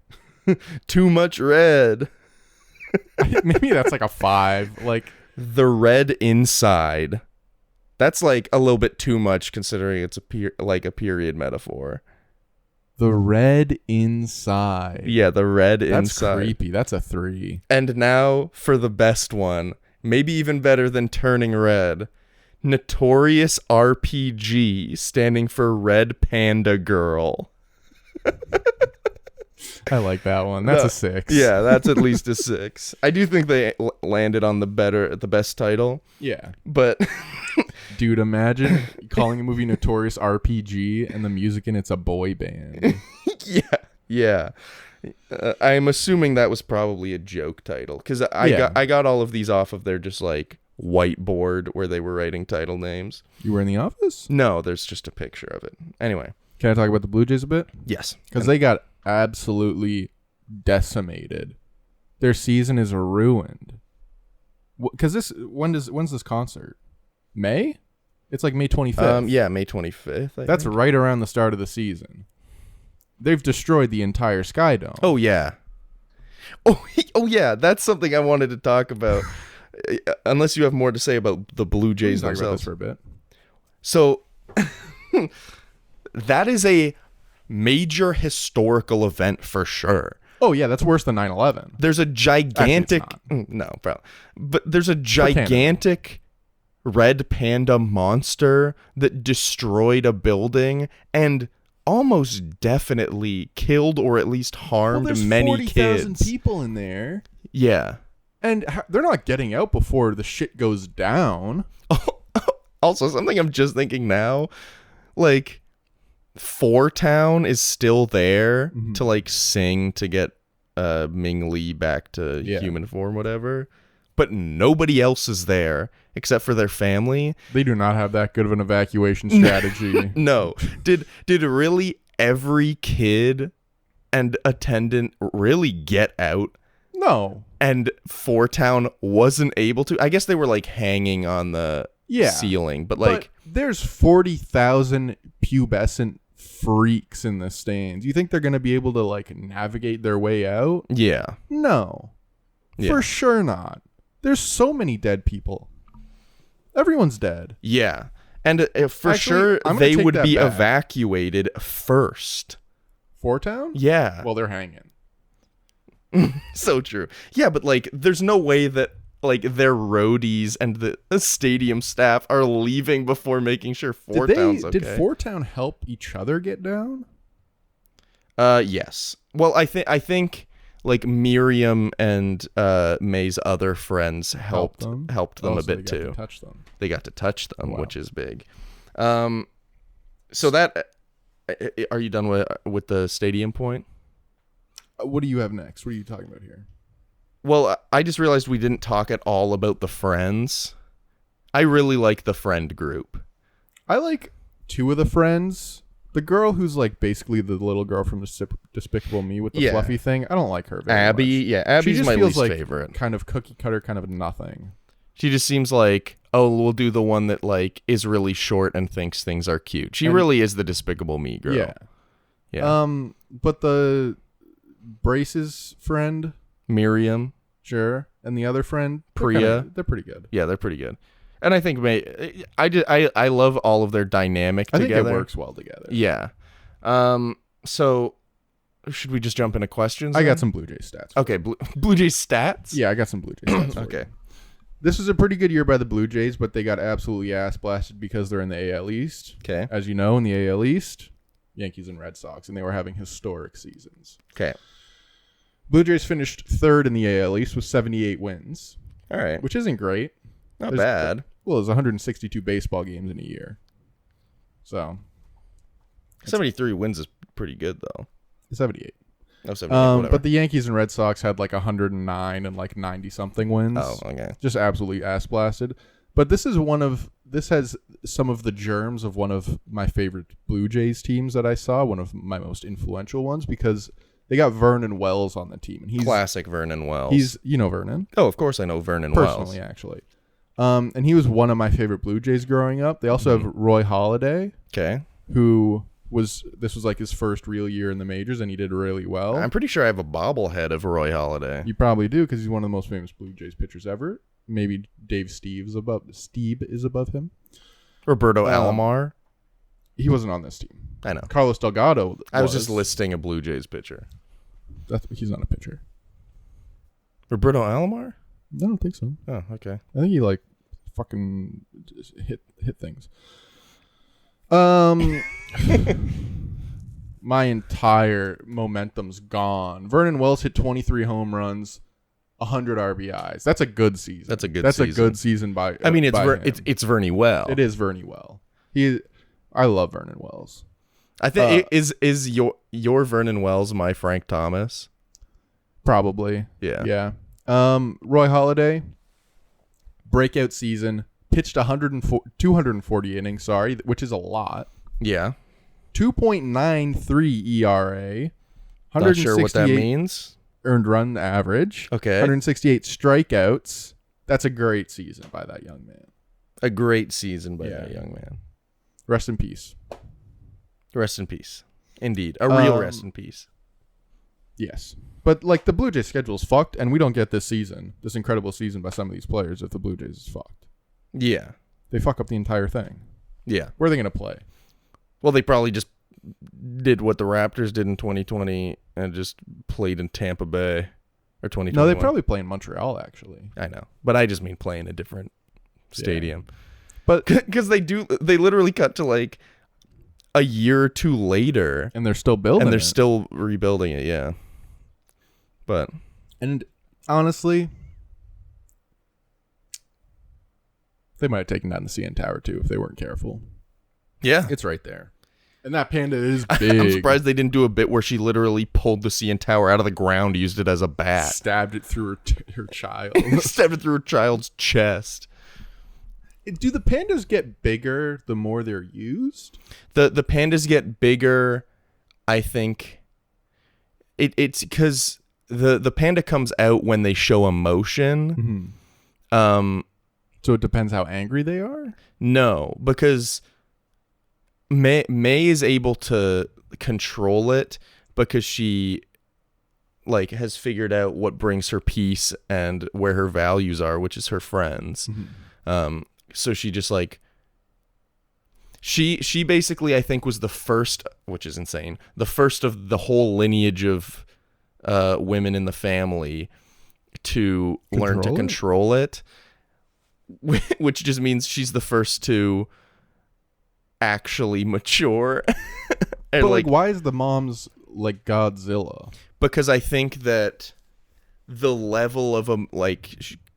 Too Much Red. Maybe that's like a 5. Like, The Red Inside. That's like a little bit too much considering it's like a period metaphor. the red inside. Yeah, the red That's inside. creepy. That's a 3. And now for the best one, maybe even better than Turning Red. Notorious RPG, standing for Red Panda Girl. I like that one. That's No, a 6. Yeah, that's at least a 6. I do think they landed on the best title, Yeah. but Dude, imagine calling a movie Notorious RPG and the music in it's a boy band. yeah. I'm assuming that was probably a joke title because I got all of these off of their just like whiteboard where they were writing title names. You were in the office? No, there's just a picture of it. Anyway, Can I talk about the Blue Jays a bit? yes, Because they got absolutely decimated. Their season is ruined. Because when's this concert? May? It's like May 25th. yeah, May 25th. That's think. right around the start of the season. They've destroyed the entire Sky Dome. Oh yeah. Oh yeah. That's something I wanted to talk about. Unless you have more to say about the Blue Jays Talk about this themselves. for a bit. So that is a major historical event for sure. Oh yeah, that's worse than 9/11. There's a gigantic Actually, no, probably, but there's a gigantic red panda monster that destroyed a building and almost definitely killed or at least harmed there's many 40,000 kids. people in there. Yeah. And they're not getting out before the shit goes down. Also, something I'm just thinking now, like, Four Town is still there to like sing to get Ming Li back to human form, whatever. But nobody else is there except for their family. They do not have that good of an evacuation strategy. No. Did really every kid and attendant really get out? No. And Four Town wasn't able to? I guess they were like hanging on the ceiling, but like there's 40,000 pubescent freaks in the stands. You think they're going to be able to like navigate their way out? Yeah. No. Yeah. For sure not. There's so many dead people. Everyone's dead. Yeah. And for Actually, sure I'm gonna they take would that be back. evacuated first. Four Town? Yeah. Well, they're hanging. So true. Yeah, but like there's no way that like their roadies and the stadium staff are leaving before making sure Four Town's okay. Did Four Town help each other get down? Yes. Well, I think like Miriam and May's other friends helped them a bit too. To touch them. They got to touch them, Wow. which is big. So that are you done with the stadium point? What do you have next? What are you talking about here? Well, I just realized we didn't talk at all about the friends. I really like the friend group. I like two of the friends. The girl who's like basically the little girl from Despicable Me with the fluffy thing. I don't like her very Abby, much. yeah, Abby's She just my feels least like favorite. kind of cookie cutter, kind of nothing. She just seems like, oh, we'll do the one that like is really short and thinks things are cute. She really is the Despicable Me girl. Yeah. Yeah. But the Braces friend, Miriam, sure, and the other friend, Priya, they're pretty good. yeah, they're pretty good. And I think I love all of their dynamic I together. think it works well together. Yeah. So should we just jump into questions? I then? got some Blue Jays stats. Okay, Blue Jays stats? Yeah, I got some Blue Jays stats. For Okay. you. This was a pretty good year by the Blue Jays, but they got absolutely ass blasted because they're in the AL East. Okay. As you know, in the AL East, Yankees and Red Sox, and they were having historic seasons. Okay. Blue Jays finished third in the AL East with 78 wins, All right. which isn't great. Not bad. Well, there's 162 baseball games in a year. So, 73 wins is pretty good though. 78. No, 78, whatever. But the Yankees and Red Sox had like 109 and like 90 something wins. Oh, okay. Just absolutely ass blasted. But this has some of the germs of one of my favorite Blue Jays teams that I saw, one of my most influential ones, because they got Vernon Wells on the team, and he's Classic Vernon Wells. He's Vernon Oh, of course I know Vernon personally, Wells. actually. And he was one of my favorite Blue Jays growing up. They also have Roy Halladay, Okay. who this was like his first real year in the majors, and he did really well. I'm pretty sure I have a bobblehead of Roy Halladay. You probably do, because he's one of the most famous Blue Jays pitchers ever. Maybe Steve is above him. Roberto Alomar. He wasn't on this team. I know. Carlos Delgado. I was just listing a Blue Jays pitcher. He's not a pitcher. Roberto Alomar? I don't think so. Oh, okay. I think he like fucking just hit things. My entire momentum's gone. Vernon Wells hit 23 home runs, 100 RBIs. That's a good season. That's a good That's season. a good season by. I mean, it's by him. it's Vernie Well. It is Vernie Well. I love Vernon Wells. I think is your Vernon Wells my Frank Thomas? Probably. Yeah. Yeah. Roy Halladay, breakout season, pitched 240 innings, which is a lot. Yeah. 2.93 ERA. Not sure what that means. Earned run average. Okay. 168 strikeouts. That's a great season by that young man. A great season by that young man. Rest in peace. Rest in peace. Indeed. A real rest in peace. Yes. But like the Blue Jays schedule is fucked, and we don't get this incredible season by some of these players if the Blue Jays is fucked. Yeah. They fuck up the entire thing. Yeah. Where are they going to play? Well, they probably just did what the Raptors did in 2020 and just played in Tampa Bay or 2021. No, they probably play in Montreal, actually. I know. But I just mean play in a different stadium. But because they literally cut to like a year or two later. And they're still building And they're it. still rebuilding it, yeah. But And honestly, They might have taken down the CN Tower too if they weren't careful. Yeah. It's right there. And that panda is big. I'm surprised they didn't do a bit where she literally pulled the CN Tower out of the ground, used it as a bat. Stabbed it through her child. Stabbed it through her child's chest. Do the pandas get bigger the more they're used? The pandas get bigger, I think. It's because the panda comes out when they show emotion. Mm-hmm. So it depends how angry they are? No, because May is able to control it because she has figured out what brings her peace and where her values are, which is her friends. Mm-hmm. So she just she basically, I think, was the first, which is insane, the first of the whole lineage of women in the family to learn to control it, which just means she's the first to actually mature. And but why is the mom's like Godzilla? Because I think that the level of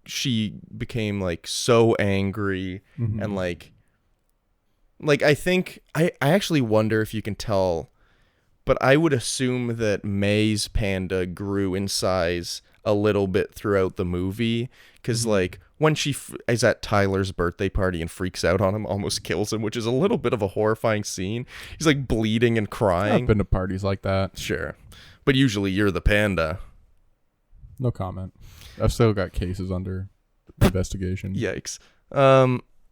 she became so angry. Mm-hmm. And I think I actually wonder if you can tell, but I would assume that May's panda grew in size a little bit throughout the movie, because when she is at Tyler's birthday party and freaks out on him, almost kills him, which is a little bit of a horrifying scene. He's bleeding and crying. I've been to parties like that. Sure. But usually you're the panda. No comment. I've still got cases under investigation. Yikes.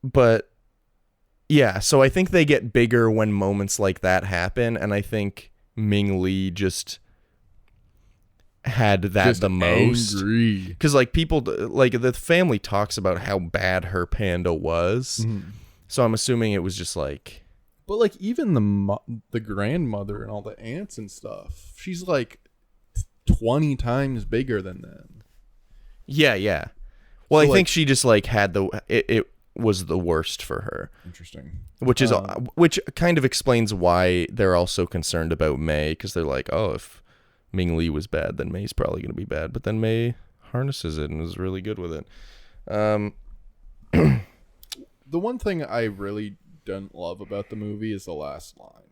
But yeah, so I think they get bigger when moments like that happen, and I think Ming Lee just had that just the most, because people the family talks about how bad her panda was. Mm-hmm. So I'm assuming it was just but even the grandmother and all the aunts and stuff, she's 20 times bigger than them. Yeah. Well, so I think she just had it was the worst for her. Interesting. Which kind of explains why they're all so concerned about May, because they're oh, if Ming Lee was bad, then May's probably going to be bad. But then May harnesses it and is really good with it. The one thing I really don't love about the movie is the last line.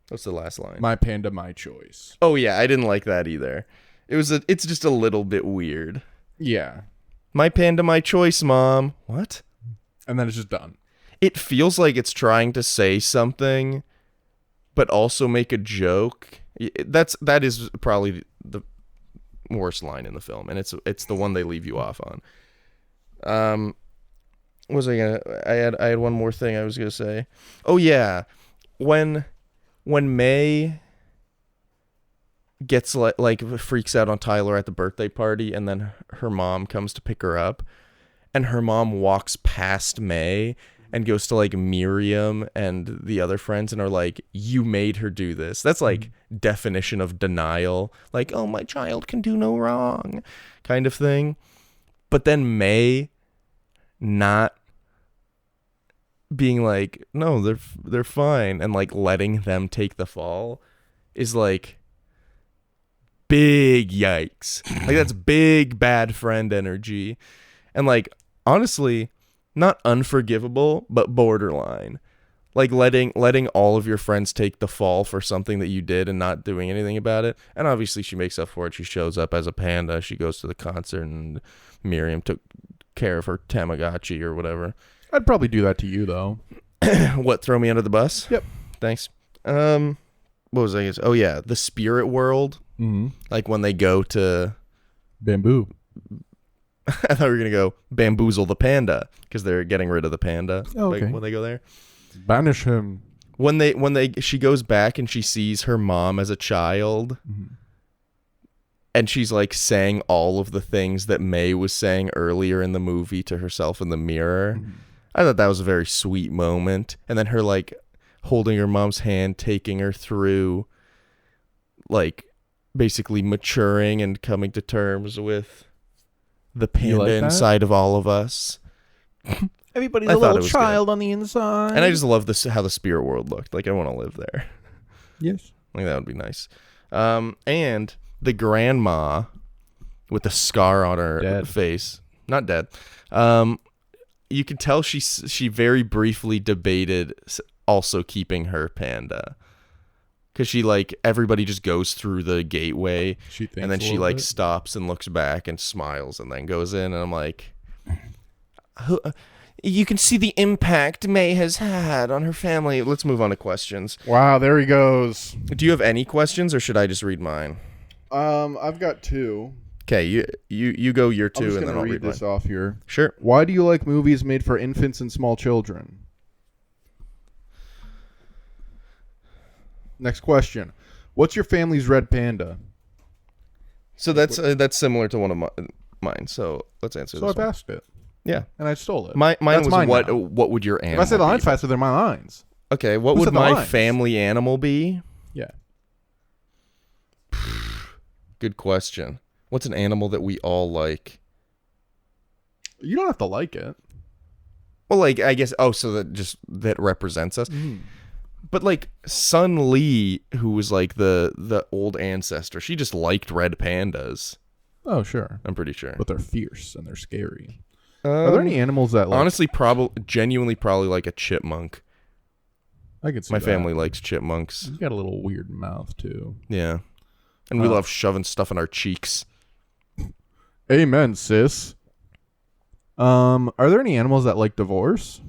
What's the last line? My panda, my choice. Oh yeah, I didn't like that either. It's just a little bit weird. Yeah. My panda, my choice, Mom. What? And then it's just done. It feels like it's trying to say something, but also make a joke. That is probably the worst line in the film, and it's the one they leave you off on. What was I gonna? I had one more thing I was gonna say. Oh yeah, when May gets freaks out on Tyler at the birthday party, and then her mom comes to pick her up, and her mom walks past May and goes to Miriam and the other friends and are you made her do this. That's definition of denial. Oh, my child can do no wrong kind of thing. But then May not being no, they're fine, and letting them take the fall is big yikes. That's big bad friend energy. And honestly, not unforgivable, but borderline. Letting all of your friends take the fall for something that you did and not doing anything about it. And obviously she makes up for it. She shows up as a panda. She goes to the concert, and Miriam took care of her Tamagotchi or whatever. I'd probably do that to you, though. What, throw me under the bus? Yep. Thanks. What was I gonna say? Oh yeah, the spirit world. Mm-hmm. When they go to Bamboo. I thought we were going to go bamboozle the panda, because they're getting rid of the panda. Oh, okay. When they go there. Banish him. When she goes back and she sees her mom as a child, mm-hmm. and she's saying all of the things that May was saying earlier in the movie to herself in the mirror. Mm-hmm. I thought that was a very sweet moment. And then her holding her mom's hand, taking her through basically maturing and coming to terms with the panda inside of all of us. Everybody's a little child good on the inside. And I just love how the spirit world looked. I want to live there. Yes. That would be nice. And the grandma with the scar on her face. Not dead. you can tell she very briefly debated also keeping her panda. Because she, like, everybody just goes through the gateway, and then she, like, stops and looks back and smiles and then goes in, and I'm like, you can see the impact May has had on her family. Let's move on to questions. Wow, there he goes. Do you have any questions, or should I just read mine? I've got 2. Okay, you go your 2, and then I'll read this mine. off here. Sure. Why do you like movies made for infants and small children? Next question. What's your family's red panda? So that's similar to one of mine. So let's answer So this I've one. asked it. Yeah. And I stole it. Mine That's was mine what now. what would your animal If I say the line be? faster, they're my lines. Okay, what Who would said the my lines? family animal be? Yeah. Good question. What's an animal that we all like? You don't have to like it. Well, like, I guess, so that represents us. Mm. But, like, Sun Lee, who was, like, the old ancestor, she just liked red pandas. Oh, sure. I'm pretty sure. But they're fierce and they're scary. Are there any animals that, like... Honestly, genuinely probably like a chipmunk. I could see My that. family likes chipmunks. You got a little weird mouth, too. Yeah. And we love shoving stuff in our cheeks. Amen, sis. Are there any animals that like divorce?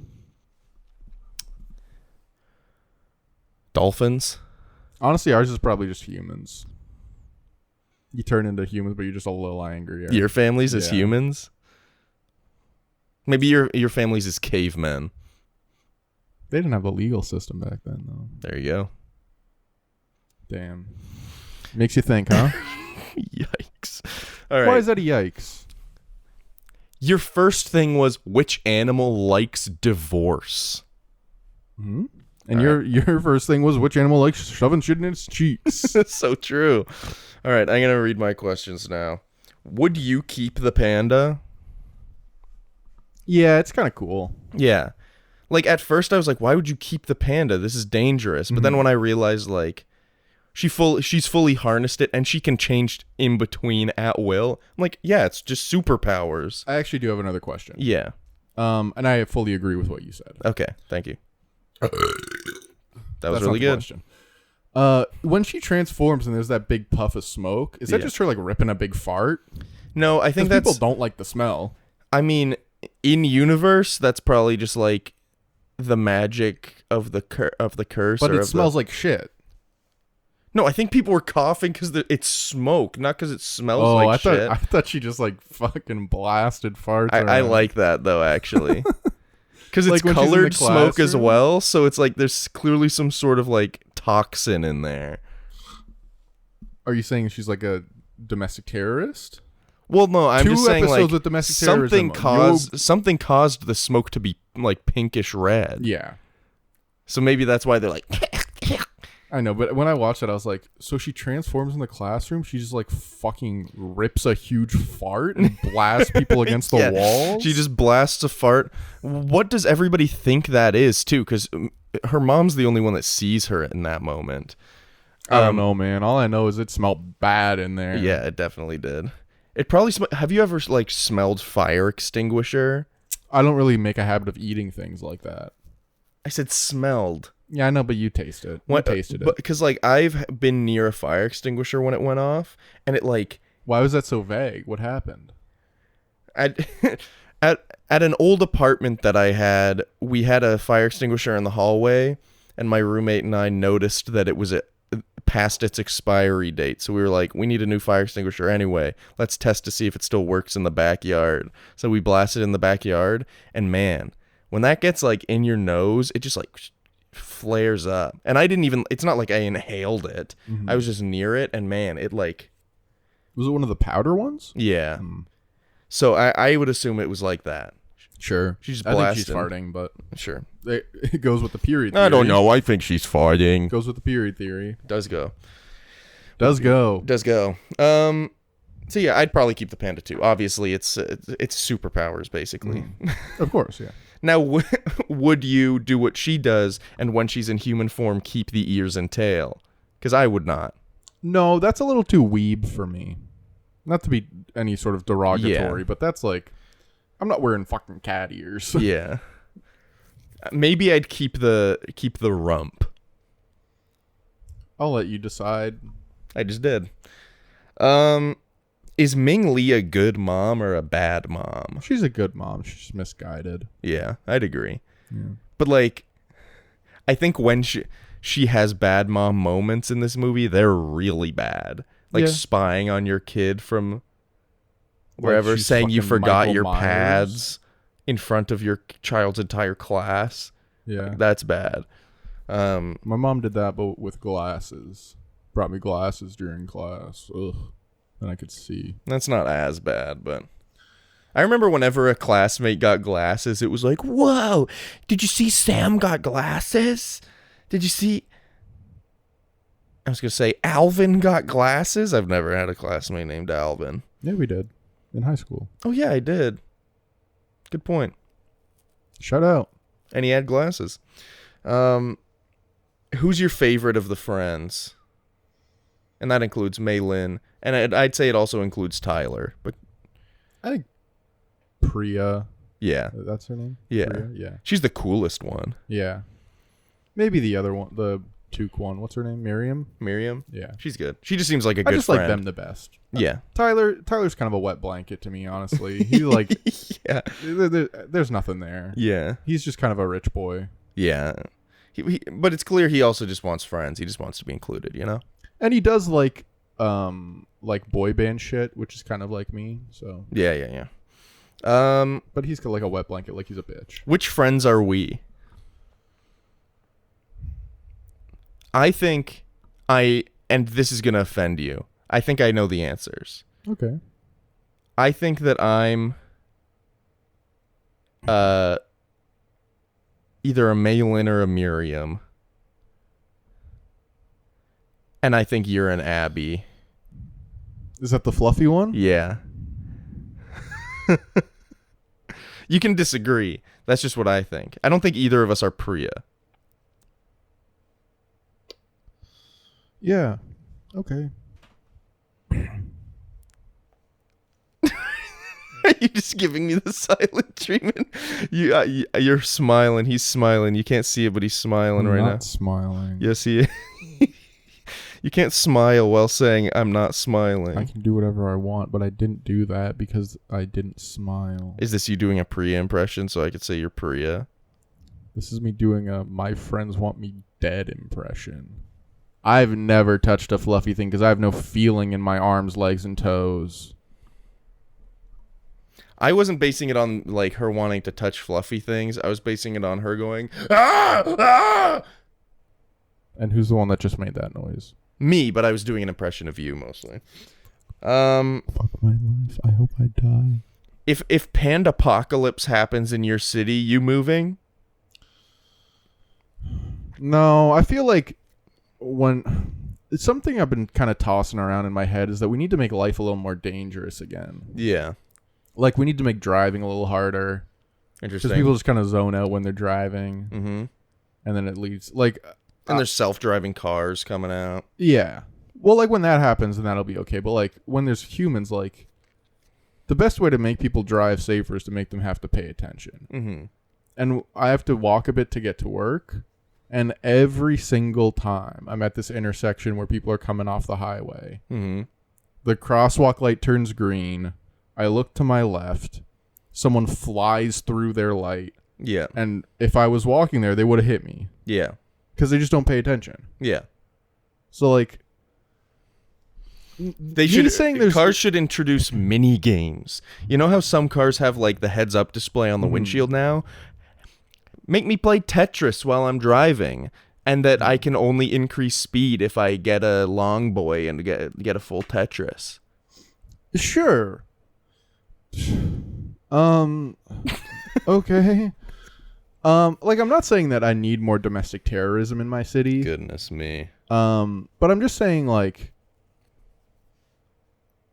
Dolphins? Honestly, ours is probably just humans. You turn into humans, but you're just a little angrier. Your families as Yeah. humans? Maybe your families as cavemen. They didn't have a legal system back then, though. There you go. Damn. Makes you think, huh? Yikes. All right. Why is that a yikes? Your first thing was which animal likes divorce? Hmm? And your first thing was which animal likes shoving shit in its cheeks? That's so true. All right, I'm going to read my questions now. Would you keep the panda? Yeah, it's kind of cool. Yeah. Like, at first I was like, why would you keep the panda? This is dangerous. But then when I realized, like, she's fully harnessed it and she can change in between at will, I'm like, yeah, it's just superpowers. I actually do have another question. Yeah. And I fully agree with what you said. Okay, thank you. That was That's really not the good. question. When she transforms and there's that big puff of smoke, is that Yeah. just her like ripping a big fart? No, I think 'Cause people that's... don't like the smell. I mean, in universe, that's probably just like the magic of the curse. But or it of smells like shit. No, I think people were coughing because it's smoke, not because it smells Oh, like shit. I thought she just like fucking blasted farts. I around. like that though, actually, because it's Like when she's in the colored smoke as classroom? well. So it's like there's clearly some sort of like toxin in there. Are you saying she's like a domestic terrorist? Well, no, I'm Two just saying episodes like with domestic something terrorism. something caused the smoke to be like pinkish red. Yeah, So maybe that's why they're like. I know. But when I watched it, I was like, so she transforms in the classroom. She just like fucking rips a huge fart and blasts people against the Yeah, walls. She just blasts a fart. What does everybody think that is too? Because her mom's the only one that sees her in that moment. I don't know, man. All I know is it smelled bad in there. Yeah, it definitely did. It probably have you ever like smelled fire extinguisher? I don't really make a habit of eating things like that. I said smelled. Yeah, I know, but you taste it. What You tasted it. Because like I've been near a fire extinguisher when it went off, and it like Why was that so vague? What happened? at at an old apartment that I had, we had a fire extinguisher in the hallway, and my roommate and I noticed that it was past its expiry date. So we were like, we need a new fire extinguisher anyway. Let's test to see if it still works in the backyard. So we blasted in the backyard, and man, when that gets like in your nose, it just like flares up. And I didn't even, it's not like I inhaled it. I was just near it, and man, it like, Was it one of the powder ones? yeah. So I would assume it was like that. Sure. She's I think she's blasting. farting, but Sure. it goes with the period theory. I don't know. I think she's farting. Goes with the period theory. Does go. Does go. Does go. So yeah, I'd probably keep the panda too. Obviously, it's superpowers basically. Of course, yeah. Now, would you do what she does, and when she's in human form, keep the ears and tail? Because I would not. No, that's a little too weeb for me. Not to be any sort of derogatory, Yeah. but that's like I'm not wearing fucking cat ears. Yeah. Maybe I'd keep the rump. I'll let you decide. I just did. Is Ming Li a good mom or a bad mom? She's a good mom. She's misguided. Yeah, I'd agree. Yeah. But like, I think when she has bad mom moments in this movie, they're really bad. Like Yeah. spying on your kid from wherever, she's saying you fucking forgot Michael your Myers. pads in front of your child's entire class. Yeah. That's bad. My mom did that, but with glasses. Brought me glasses during class. Ugh. And I could see. That's not as bad, but I remember whenever a classmate got glasses, it was like, whoa, did you see Sam got glasses? Did you see... I was going to say, Alvin got glasses? I've never had a classmate named Alvin. Yeah, we did. In high school. Oh, yeah, I did. Good point. Shout out. And he had glasses. Who's your favorite of the friends? And that includes Mei Lin. And I'd say it also includes Tyler. But I think Priya. yeah. That's her name? Yeah. Priya? Yeah. She's the coolest one. Yeah. Maybe the other one, the Took one. What's her name? Miriam? Miriam? Yeah. She's good. She just seems like a I good just friend. like them the best. Yeah. Tyler's kind of a wet blanket to me, honestly. He's like, Yeah. there's nothing there. Yeah. He's just kind of a rich boy. Yeah. But it's clear he also just wants friends. He just wants to be included, you know? And he does like boy band shit, which is kind of like me. So, Yeah. but he's like a wet blanket, like he's a bitch. Which friends are we? I think and this is going to offend you. I think I know the answers. Okay. I think that I'm either a Maylin or a Miriam. And I think you're an Abby. Is that the fluffy one? Yeah. You can disagree. That's just what I think. I don't think either of us are Priya. Yeah. Okay. You're just giving me the silent treatment. You're smiling. He's smiling. You can't see it, but he's smiling right now. Not smiling. Yes, he. You can't smile while saying I'm not smiling. I can do whatever I want, but I didn't do that because I didn't smile. Is this you doing a Priya impression so I could say you're Priya? This is me doing a my friends want me dead impression. I've never touched a fluffy thing because I have no feeling in my arms, legs, and toes. I wasn't basing it on like her wanting to touch fluffy things. I was basing it on her going, ah, ah! And who's the one that just made that noise? Me, but I was doing an impression of you mostly. Fuck my life. I hope I die. If Pandapocalypse happens in your city, you moving? No, I feel like it's something I've been kind of tossing around in my head is that we need to make life a little more dangerous again. Yeah. Like we need to make driving a little harder. Interesting. Because people just kind of zone out when they're driving. Mm-hmm. And then it leads like... And there's self-driving cars coming out. Yeah. Well, like when that happens, then that'll be okay. But like when there's humans, like the best way to make people drive safer is to make them have to pay attention. Mm-hmm. And I have to walk a bit to get to work. And every single time I'm at this intersection where people are coming off the highway, Mm-hmm. the crosswalk light turns green. I look to my left. Someone flies through their light. Yeah. And if I was walking there, they would have hit me. Yeah. Because they just don't pay attention. Yeah. So like... They should. Cars should introduce mini games. You know how some cars have like the heads-up display on the windshield now? Make me play Tetris while I'm driving, and that I can only increase speed if I get a long boy and get a full Tetris. Sure. Okay. Like I'm not saying that I need more domestic terrorism in my city. Goodness me. But I'm just saying like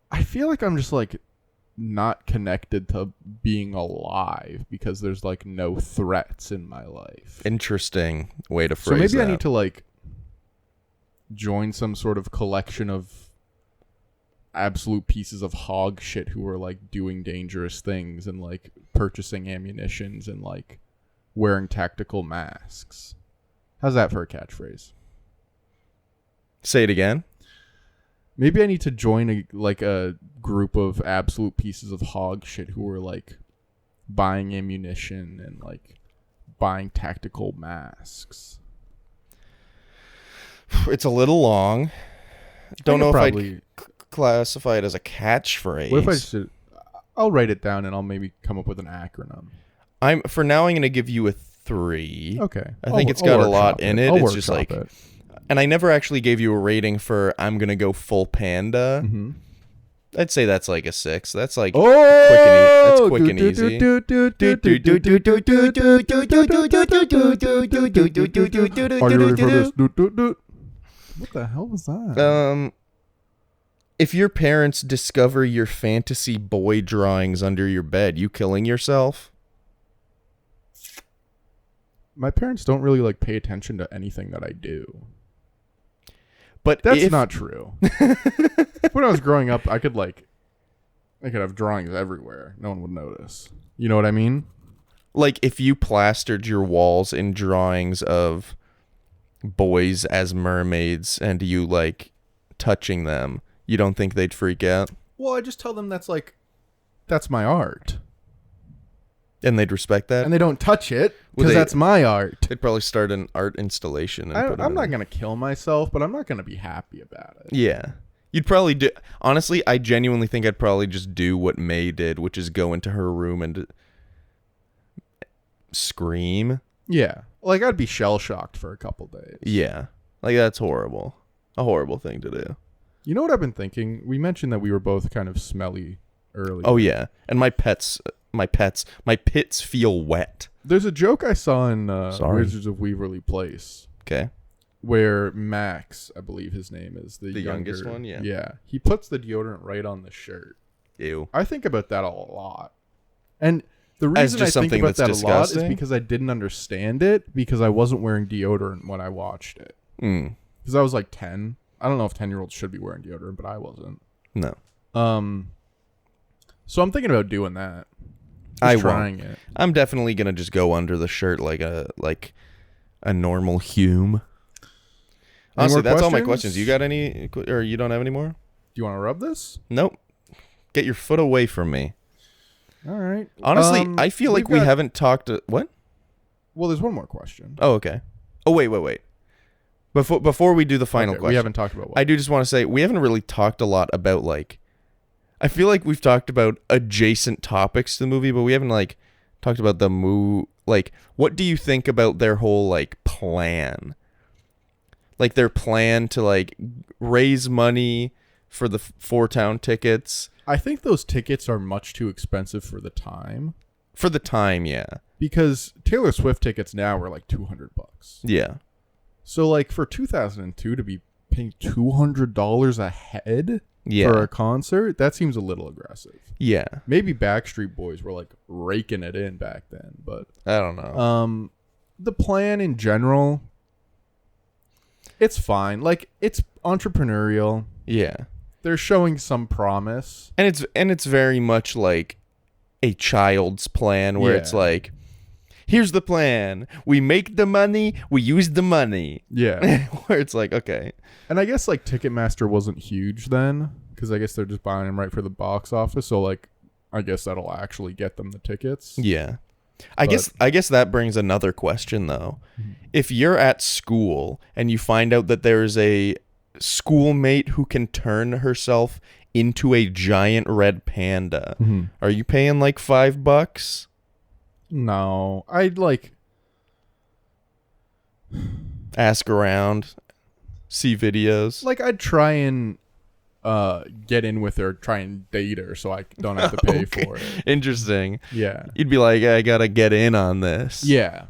I feel like I'm just like not connected to being alive because there's like no threats in my life. Interesting way to phrase So maybe that. I need to like join some sort of collection of absolute pieces of hog shit who are like doing dangerous things and like purchasing ammunitions and like wearing tactical masks. How's that for a catchphrase? Say it again. Maybe I need to join a group of absolute pieces of hog shit who are like buying ammunition and like buying tactical masks. It's a little long. Don't know if probably I'd classify it as a catchphrase. What if I should? I'll write it down and I'll maybe come up with an acronym. I'm going to give you a 3. Okay. I think it's got a lot in it. It's just like, it. and I never actually gave you a rating for I'm going to go full panda. Mm-hmm. I'd say that's like a 6. That's like Oh, quick and easy. Are you ready for this? What the hell was that? If your parents discover your fantasy boy drawings under your bed, you killing yourself? My parents don't really like pay attention to anything that I do. But That's not true. When I was growing up, I could have drawings everywhere. No one would notice. You know what I mean? Like if you plastered your walls in drawings of boys as mermaids and you like touching them, you don't think they'd freak out? Well, I just tell them that's my art. And they'd respect that? And they don't touch it Would because they- that's my art. They'd probably start an art installation. And I'm not going to kill myself, but I'm not going to be happy about it. Yeah. You'd probably do... Honestly, I genuinely think I'd probably just do what May did, which is go into her room and scream. Yeah. Like, I'd be shell-shocked for a couple days. Yeah. Like, that's horrible. A horrible thing to do. You know what I've been thinking? We mentioned that we were both kind of smelly earlier. Oh, yeah. And my pits feel wet. There's a joke I saw in Sorry. Wizards of Waverly Place Okay. where Max, I believe his name is, the youngest one, yeah. Yeah. He puts the deodorant right on the shirt. Ew. I think about that a lot. And the As reason just I think something about that that's a lot is disgusting? because I didn't understand it because I wasn't wearing deodorant when I watched it. Mm. Because I was like 10. I don't know if 10-year-olds should be wearing deodorant, but I wasn't. No. So I'm thinking about doing that. I trying won't. it. I'm definitely gonna just go under the shirt like a normal Hume. Honestly, that's all my questions. You got any, or you don't have any more? Do you want to rub this? Nope. Get your foot away from me. All right. Honestly, I feel like we haven't talked. What? Well, there's one more question. Oh, okay. Oh, wait. Before we do the final question, we haven't talked about what? I do just want to say we haven't really talked a lot about like. I feel like we've talked about adjacent topics to the movie, but we haven't like talked about the movie. Like, what do you think about their whole like plan? Like their plan to like raise money for the Four Town tickets. I think those tickets are much too expensive for the time. For the time, yeah. Because Taylor Swift tickets now are like $200. Yeah. So like for 2002 to be paying $200 a head Yeah. for a concert, that seems a little aggressive. Yeah. Maybe Backstreet Boys were like raking it in back then, but I don't know. the plan in general, it's fine. Like, it's entrepreneurial. Yeah. They're showing some promise. And it's very much like a child's plan where it's Yeah. like, here's the plan. We make the money, we use the money. Yeah. Where it's like, okay. And I guess like Ticketmaster wasn't huge then, because I guess they're just buying them right for the box office. So like, I guess that'll actually get them the tickets. Yeah. I guess that brings another question though. Mm-hmm. If you're at school and you find out that there's a schoolmate who can turn herself into a giant red panda, Mm-hmm. are you paying like $5? No, I'd like. Ask around, see videos. Like, I'd try and get in with her, try and date her, so I don't have to pay Okay. for it. Interesting. Yeah, You'd be like, I gotta get in on this. yeah.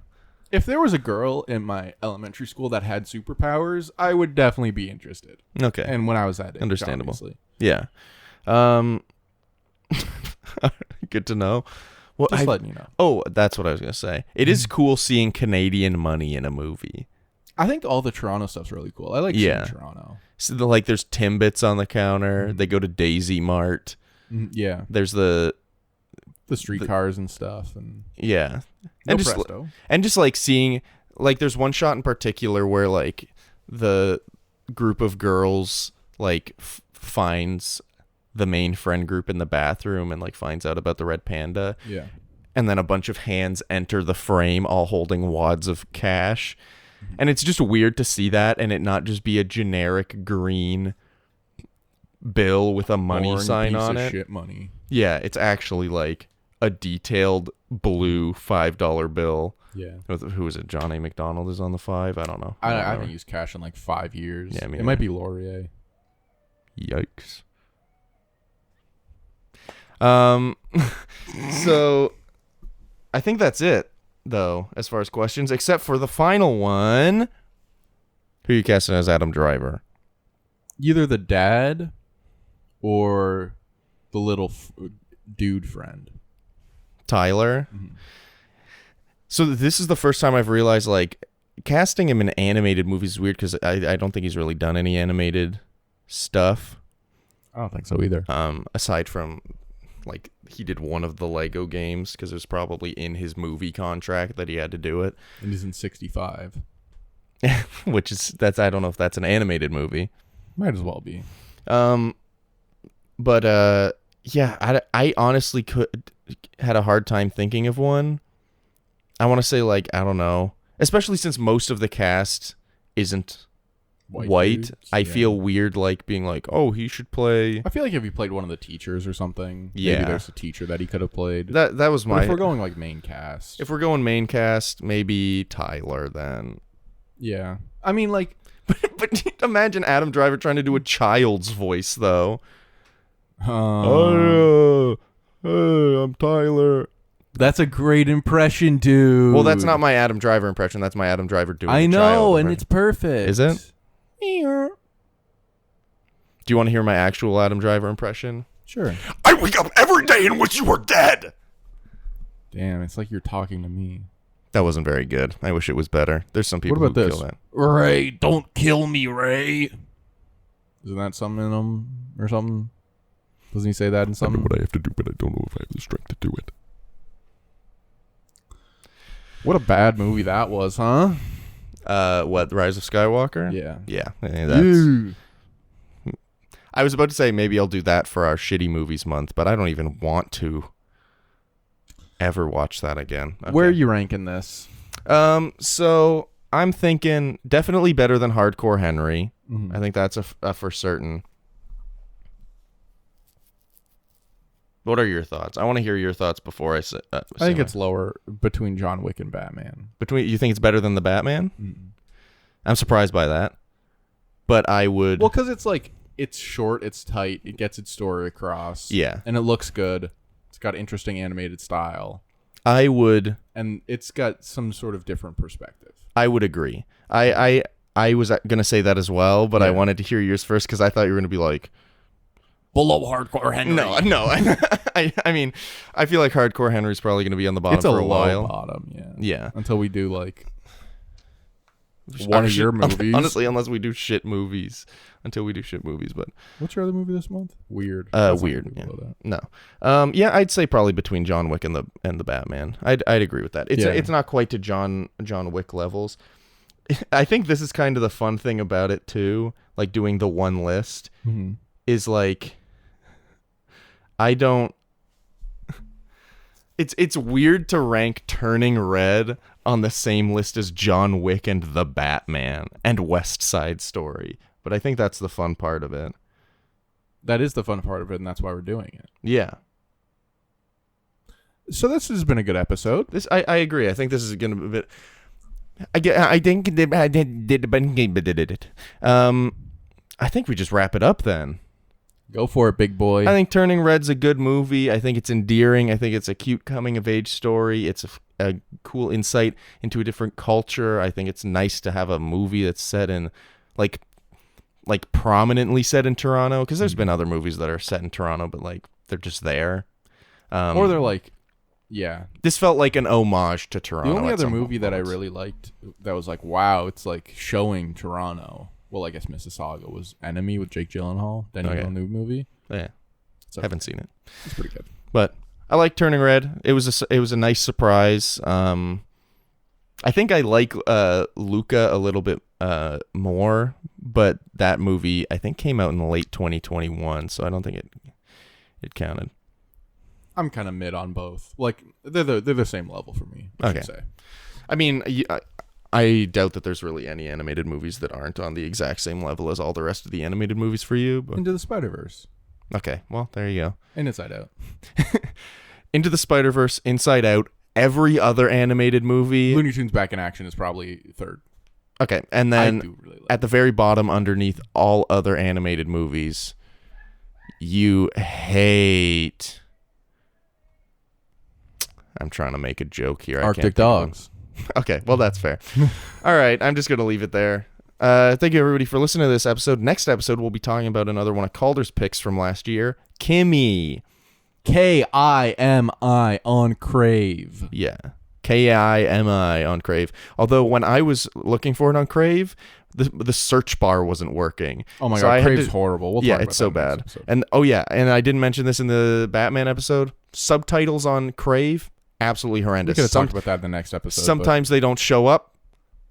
If there was a girl in my elementary school that had superpowers, I would definitely be interested. Okay. And when I was that age, Understandable. obviously. Yeah. Good to know. Well, Just letting you know. oh, that's what I was gonna say. It is cool seeing Canadian money in a movie. I think all the Toronto stuff's really cool. I like Yeah. seeing Toronto. So there's Timbits on the counter. They go to Daisy Mart. Yeah. There's the streetcars and stuff. And yeah. no And just presto. and just like seeing like there's one shot in particular where like the group of girls like finds the main friend group in the bathroom and like finds out about the red panda. Yeah. And then a bunch of hands enter the frame all holding wads of cash. And it's just weird to see that and it not just be a generic green bill with a money Boring sign piece on of it. shit money. Yeah, it's actually like a detailed blue $5 bill. Yeah. Who is it? John A. McDonald is on the 5? I don't know. I don't haven't remember. used cash in like 5 years. Yeah, me it might neither. be Laurier. Yikes. So I think that's it though as far as questions, except for the final one. Who you casting as Adam Driver? Either the dad or the little dude friend. Tyler. So this is the first time I've realized like casting him in animated movies is weird because I don't think he's really done any animated stuff. I don't think so either. Aside from like he did one of the Lego games because it was probably in his movie contract that he had to do it. And he's in 65. Which is I don't know if that's an animated movie. Might as well be. But yeah, I honestly had a hard time thinking of one. I want to say like I don't know, especially since most of the cast isn't white. dudes, I yeah. feel weird like being like, oh, he should play. I feel like if he played one of the teachers or something, Yeah. maybe there's a teacher that he could have played. That was But my. if we're going like main cast, If we're going main cast, maybe Tyler then. yeah, I mean like But imagine Adam Driver trying to do a child's voice though. uh, I'm Tyler. that's a great impression, dude. Well, that's not my Adam Driver impression. That's my Adam Driver doing. I a know, child and impression. it's perfect. Is it? Do you want to hear my actual Adam Driver impression? Sure. I wake up every day in which you are dead. Damn, it's like you're talking to me. That wasn't very good. I wish it was better. There's some people What about who this? kill that. Ray, don't kill me, Ray. Isn't that something in him or something? Doesn't he say that in something? I have to do, but I don't know if I have the strength to do it. What a bad movie that was, huh? What? Rise of Skywalker? Yeah. Yeah. That's. I was about to say maybe I'll do that for our shitty movies month, but I don't even want to ever watch that again. Okay. Where are you ranking this? So I'm thinking definitely better than Hardcore Henry. Mhm. I think that's a for certain. What are your thoughts? I want to hear your thoughts before I say. I think it's lower between John Wick and Batman. between. You think it's better than the Batman? Mm-mm. I'm surprised by that, but I would. Well, because it's like, it's short, it's tight, it gets its story across. Yeah. And it looks good. It's got interesting animated style. I would. And it's got some sort of different perspective. I would agree. I was gonna say that as well, but I Yeah. wanted to hear yours first because I thought you were gonna be like, Below Hardcore Henry. no. I mean, I feel like Hardcore Henry's probably gonna be on the bottom It's a for a low while. bottom, yeah. Yeah. Until we do like one of your movies. Honestly, unless we do shit movies. Until we do shit movies, but What's your other movie this month? Weird. That's not weird. gonna be Yeah. below that. No. Yeah, I'd say probably between John Wick and the Batman. I'd agree with that. Yeah. It's not quite to John Wick levels. I think this is kind of the fun thing about it too, like doing the one list Mm-hmm. is like I don't it's weird to rank Turning Red on the same list as John Wick and The Batman and West Side Story. But I think that's the fun part of it. That is the fun part of it, and that's why we're doing it. Yeah. So this has been a good episode. This I agree. I think this is going to be a bit I think we just wrap it up then. Go for it, big boy. I think Turning Red's a good movie. I think it's endearing. I think it's a cute coming of age story. It's a cool insight into a different culture. I think it's nice to have a movie that's set in like prominently set in Toronto, because there's been other movies that are set in Toronto but like they're just there. Or they're like Yeah. This felt like an homage to Toronto. The only at other some movie that I moments. really liked that was like, wow, it's like showing Toronto. Well, I guess Mississauga was Enemy with Jake Gyllenhaal. Denis Okay. Villeneuve movie. Yeah, So haven't seen it, it's pretty good. but I like Turning Red. It was a nice surprise. I think I like Luca a little bit more, but that movie I think came out in late 2021, so I don't think it counted. I'm kind of mid on both. Like they're the same level for me. I should say. I mean, I doubt that there's really any animated movies that aren't on the exact same level as all the rest of the animated movies for you. But Into the Spider-Verse okay, well, there you go. and Inside Out. Into the Spider-Verse, Inside Out, every other animated movie. Looney Tunes Back in Action is probably third. Okay, and I then do really like at the very bottom, underneath all other animated movies, you hate. I'm trying to make a joke here. Arctic I can't think of Dogs. one. Okay, well, that's fair. All right, I'm just going to leave it there. Thank you, everybody, for listening to this episode. Next episode, we'll be talking about another one of Calder's picks from last year, Kimi. Kimi on Crave. Yeah, Kimi on Crave. Although when I was looking for it on Crave, the search bar wasn't working. Oh my So I god, had Crave's to- horrible. We'll Yeah, talk about it's so that in the bad. next episode. And oh yeah, and I didn't mention this in the Batman episode. Subtitles on Crave, absolutely we horrendous. could have talked about that in the next episode. Sometimes they don't show up.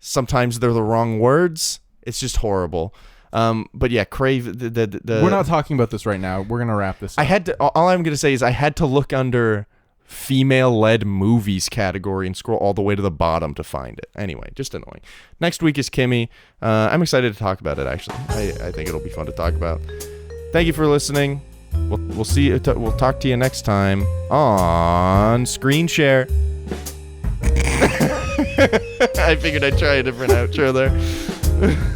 Sometimes they're the wrong words. It's just horrible. But yeah, Crave. The we're not talking about this right now. We're gonna wrap this up. I had to. All I'm gonna say is I had to look under female-led movies category and scroll all the way to the bottom to find it. Anyway, just annoying. Next week is Kimi. I'm excited to talk about it. Actually, I think it'll be fun to talk about. Thank you for listening. We'll see you. We'll talk to you next time on Screen Share. I figured I'd try a different outro there.